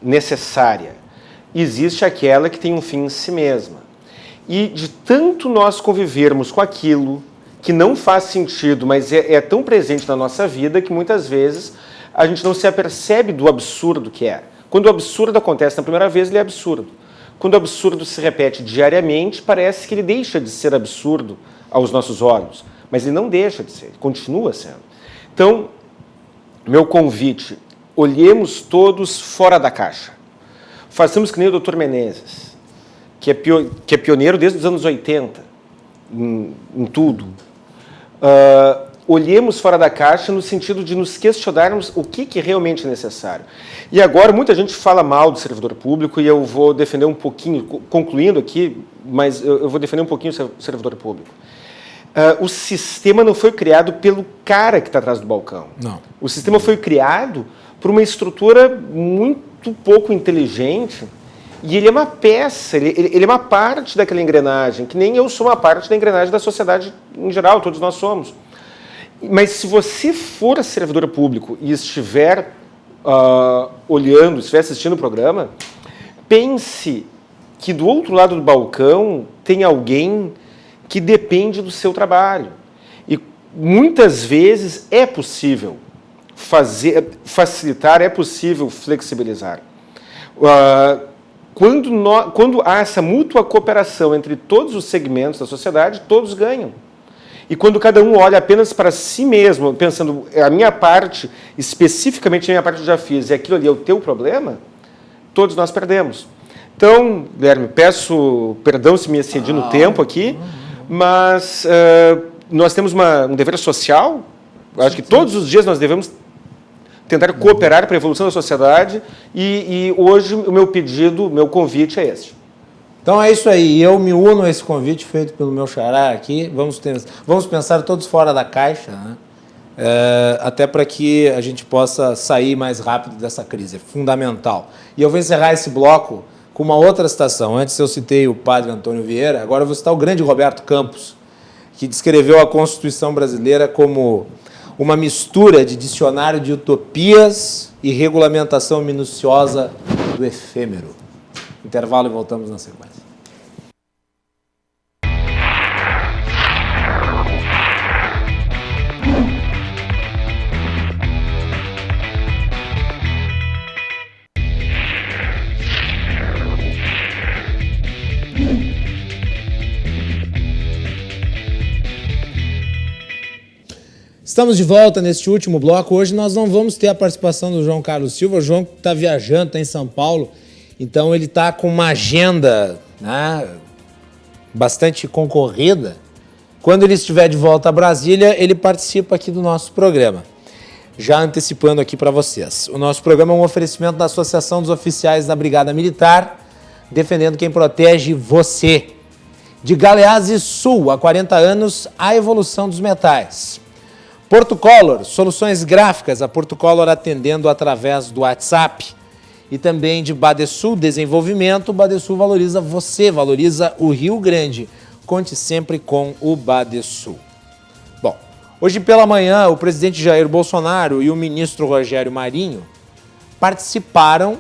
necessária. Existe aquela que tem um fim em si mesma. E de tanto nós convivermos com aquilo que não faz sentido, mas é tão presente na nossa vida que muitas vezes a gente não se apercebe do absurdo que é. Quando o absurdo acontece na primeira vez, ele é absurdo. Quando o absurdo se repete diariamente, parece que ele deixa de ser absurdo aos nossos olhos. Mas ele não deixa de ser, ele continua sendo. Então, meu convite, olhemos todos fora da caixa. Façamos que nem o Dr. Menezes, que é pioneiro desde os anos 80, em tudo. Olhemos fora da caixa no sentido de nos questionarmos o que realmente é necessário. E agora muita gente fala mal do servidor público e eu vou defender um pouquinho, concluindo aqui, mas eu vou defender um pouquinho o servidor público. o sistema não foi criado pelo cara que está atrás do balcão. Não. O sistema foi criado por uma estrutura muito pouco inteligente e ele é uma peça, ele é uma parte daquela engrenagem, que nem eu sou uma parte da engrenagem da sociedade em geral, todos nós somos. Mas se você for servidor público e estiver olhando, estiver assistindo o programa, pense que do outro lado do balcão tem alguém que depende do seu trabalho. E muitas vezes é possível facilitar, é possível flexibilizar. Quando há essa mútua cooperação entre todos os segmentos da sociedade, todos ganham. E quando cada um olha apenas para si mesmo, pensando, a minha parte, especificamente a minha parte que eu já fiz, e aquilo ali é o teu problema, todos nós perdemos. Então, Guilherme, peço perdão se me excedi no tempo aqui, mas nós temos um dever social. Acho que todos os dias nós devemos tentar cooperar para a evolução da sociedade e hoje o meu pedido, o meu convite é este. Então é isso aí, eu me uno a esse convite feito pelo meu xará aqui, vamos pensar todos fora da caixa, né? Até para que a gente possa sair mais rápido dessa crise, é fundamental. E eu vou encerrar esse bloco com uma outra citação. Antes eu citei o padre Antônio Vieira, agora eu vou citar o grande Roberto Campos, que descreveu a Constituição brasileira como uma mistura de dicionário de utopias e regulamentação minuciosa do efêmero. Intervalo e voltamos na sequência. Estamos de volta neste último bloco. Hoje nós não vamos ter a participação do João Carlos Silva. O João está viajando, está em São Paulo, então ele está com uma agenda, né, bastante concorrida. Quando ele estiver de volta a Brasília, ele participa aqui do nosso programa. Já antecipando aqui para vocês. O nosso programa é um oferecimento da Associação dos Oficiais da Brigada Militar, defendendo quem protege você. De Galeazzi Sul, há 40 anos, a evolução dos metais. Porto Color, soluções gráficas, a Porto Color atendendo através do WhatsApp. E também de Badesul Desenvolvimento, o Badesul valoriza você, valoriza o Rio Grande. Conte sempre com o Badesul. Bom, hoje pela manhã o presidente Jair Bolsonaro e o ministro Rogério Marinho participaram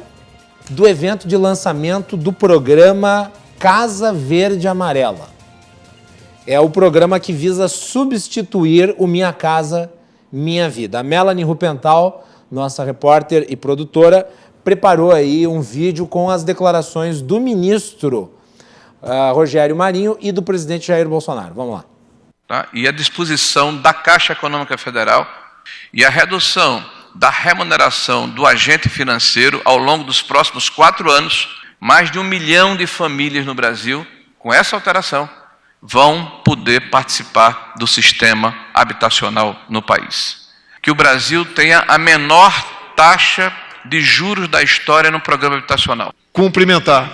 do evento de lançamento do programa Casa Verde Amarela. É o programa que visa substituir o Minha Casa, Minha Vida. A Melanie Rupental, nossa repórter e produtora, preparou aí um vídeo com as declarações do ministro Rogério Marinho e do presidente Jair Bolsonaro. Vamos lá. Tá? E a disposição da Caixa Econômica Federal e a redução da remuneração do agente financeiro ao longo dos próximos 4 anos, mais de 1 milhão de famílias no Brasil, com essa alteração, vão poder participar do sistema habitacional no país. Que o Brasil tenha a menor taxa de juros da história no programa habitacional. Cumprimentar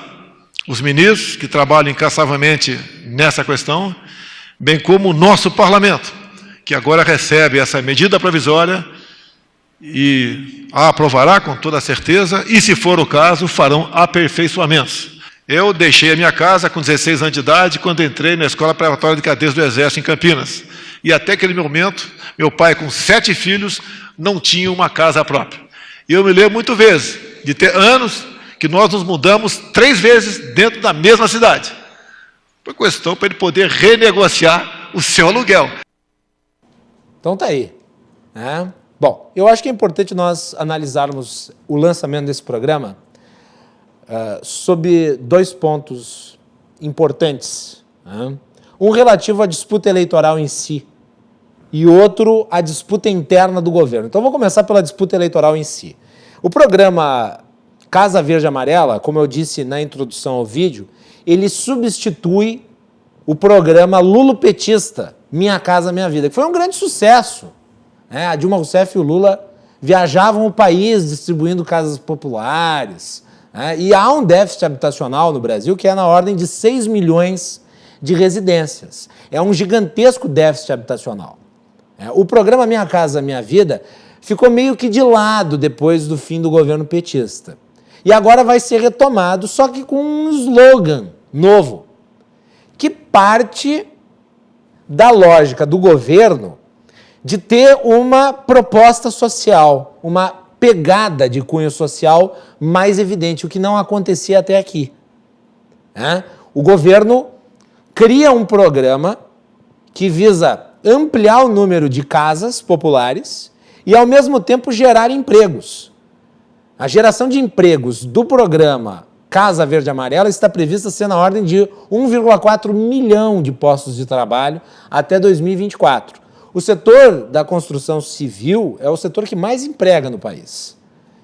os ministros que trabalham incansavelmente nessa questão, bem como o nosso parlamento, que agora recebe essa medida provisória e a aprovará com toda certeza e, se for o caso, farão aperfeiçoamentos. Eu deixei a minha casa com 16 anos de idade quando entrei na Escola Preparatória de Cadeiros do Exército em Campinas. E até aquele momento, meu pai, com 7 filhos, não tinha uma casa própria. E eu me lembro muitas vezes de ter anos que nós nos mudamos 3 vezes dentro da mesma cidade. Foi questão para ele poder renegociar o seu aluguel. Então tá aí, né? Bom, eu acho que é importante nós analisarmos o lançamento desse programa sob 2 pontos importantes. Né? Um relativo à disputa eleitoral em si e outro à disputa interna do governo. Então, vou começar pela disputa eleitoral em si. O programa Casa Verde Amarela, como eu disse na introdução ao vídeo, ele substitui o programa lulopetista Minha Casa Minha Vida, que foi um grande sucesso. Né? A Dilma Rousseff e o Lula viajavam o país distribuindo casas populares. E há um déficit habitacional no Brasil que é na ordem de 6 milhões de residências. É um gigantesco déficit habitacional. O programa Minha Casa Minha Vida ficou meio que de lado depois do fim do governo petista. E agora vai ser retomado, só que com um slogan novo, que parte da lógica do governo de ter uma proposta social, uma pegada de cunho social mais evidente, o que não acontecia até aqui. O governo cria um programa que visa ampliar o número de casas populares e, ao mesmo tempo, gerar empregos. A geração de empregos do programa Casa Verde e Amarela está prevista ser na ordem de 1,4 milhão de postos de trabalho até 2024. O setor da construção civil é o setor que mais emprega no país.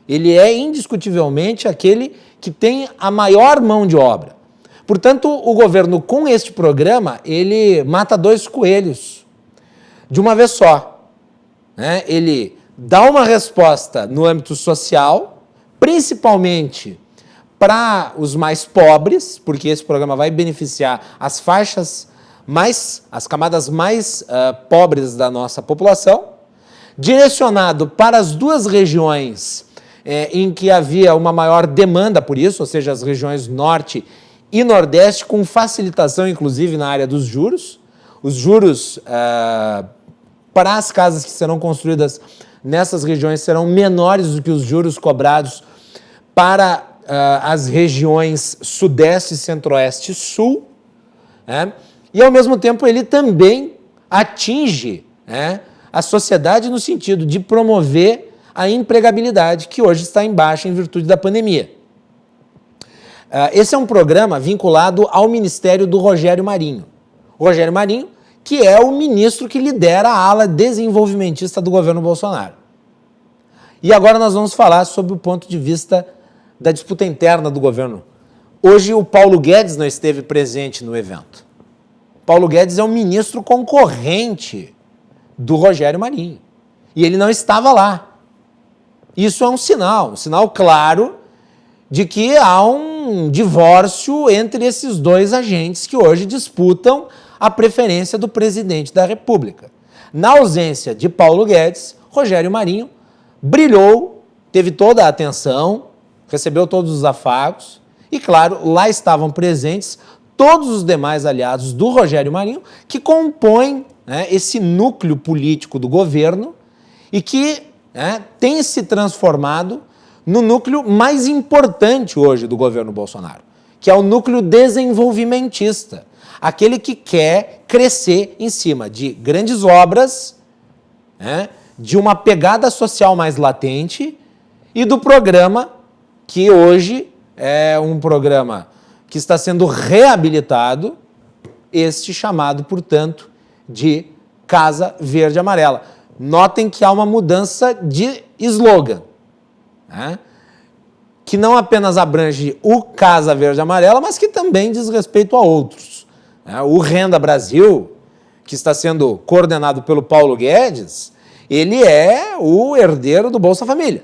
Ele é indiscutivelmente aquele que tem a maior mão de obra. Portanto, o governo, com este programa, ele mata dois coelhos de uma vez só. Ele dá uma resposta no âmbito social, principalmente para os mais pobres, porque esse programa vai beneficiar as as camadas mais pobres da nossa população, direcionado para as duas regiões em que havia uma maior demanda por isso, ou seja, as regiões norte e nordeste, com facilitação, inclusive, na área dos juros. Os juros para as casas que serão construídas nessas regiões serão menores do que os juros cobrados para as regiões sudeste, centro-oeste e sul. E, ao mesmo tempo, ele também atinge a sociedade no sentido de promover a empregabilidade, que hoje está em baixa em virtude da pandemia. Esse é um programa vinculado ao ministério do Rogério Marinho. O Rogério Marinho, que é o ministro que lidera a ala desenvolvimentista do governo Bolsonaro. E agora nós vamos falar sobre o ponto de vista da disputa interna do governo. Hoje o Paulo Guedes não esteve presente no evento. Paulo Guedes é um ministro concorrente do Rogério Marinho. E ele não estava lá. Isso é um sinal claro de que há um divórcio entre esses dois agentes que hoje disputam a preferência do presidente da República. Na ausência de Paulo Guedes, Rogério Marinho brilhou, teve toda a atenção, recebeu todos os afagos e, claro, lá estavam presentes todos os demais aliados do Rogério Marinho que compõem esse núcleo político do governo e que tem se transformado no núcleo mais importante hoje do governo Bolsonaro, que é o núcleo desenvolvimentista, aquele que quer crescer em cima de grandes obras, de uma pegada social mais latente e do programa que hoje é um programa que está sendo reabilitado, este chamado, portanto, de Casa Verde e Amarela. Notem que há uma mudança de slogan, que não apenas abrange o Casa Verde e Amarela, mas que também diz respeito a outros. O Renda Brasil, que está sendo coordenado pelo Paulo Guedes, ele é o herdeiro do Bolsa Família.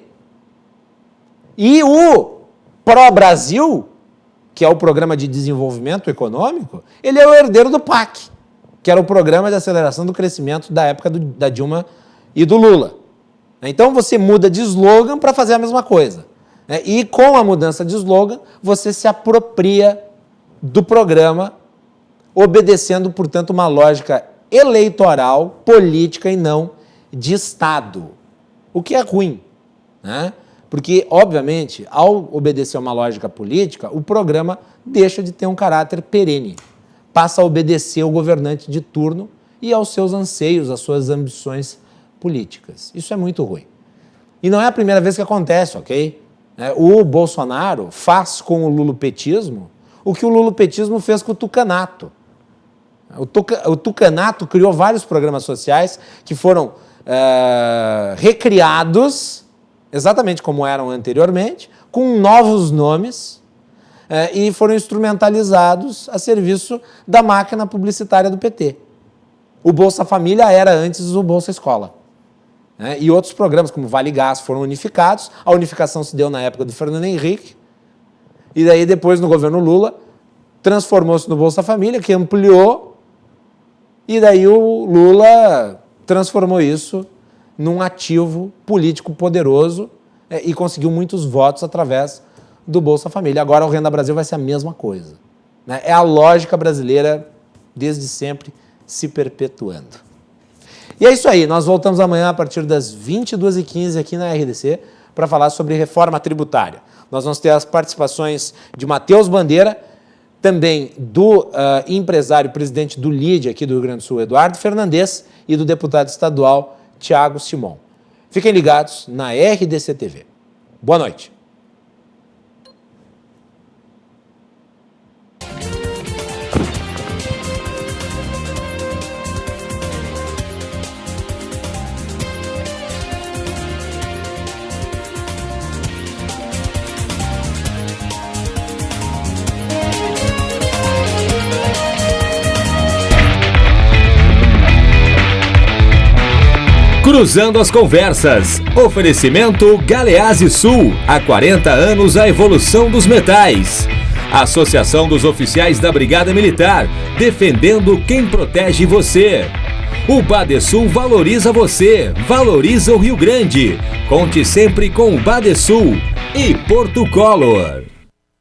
E o Pro Brasil, que é o Programa de Desenvolvimento Econômico, ele é o herdeiro do PAC, que era o Programa de Aceleração do Crescimento da época da Dilma e do Lula. Então você muda de slogan para fazer a mesma coisa. E com a mudança de slogan, você se apropria do programa, obedecendo, portanto, uma lógica eleitoral, política e não de Estado. O que é ruim, Porque, obviamente, ao obedecer uma lógica política, o programa deixa de ter um caráter perene. Passa a obedecer ao governante de turno e aos seus anseios, às suas ambições políticas. Isso é muito ruim. E não é a primeira vez que acontece, ok? O Bolsonaro faz com o lulopetismo o que o lulopetismo fez com o tucanato. O tucanato criou vários programas sociais que foram recriados exatamente como eram anteriormente, com novos nomes, e foram instrumentalizados a serviço da máquina publicitária do PT. O Bolsa Família era antes o Bolsa Escola. E outros programas, como Vale Gás, foram unificados. A unificação se deu na época do Fernando Henrique, e daí depois, no governo Lula, transformou-se no Bolsa Família, que ampliou, e daí o Lula transformou isso num ativo político poderoso e conseguiu muitos votos através do Bolsa Família. Agora o Renda Brasil vai ser a mesma coisa, né? É a lógica brasileira desde sempre se perpetuando. E é isso aí, nós voltamos amanhã a partir das 22h15 aqui na RDC para falar sobre reforma tributária. Nós vamos ter as participações de Matheus Bandeira, também do empresário presidente do LIDE aqui do Rio Grande do Sul, Eduardo Fernandes, e do deputado estadual Thiago Simon. Fiquem ligados na RDC TV. Boa noite. Cruzando as Conversas. Oferecimento Galeazzi Sul. Há 40 anos a evolução dos metais. Associação dos Oficiais da Brigada Militar. Defendendo quem protege você. O Badesul valoriza você. Valoriza o Rio Grande. Conte sempre com o Badesul. E Porto Color.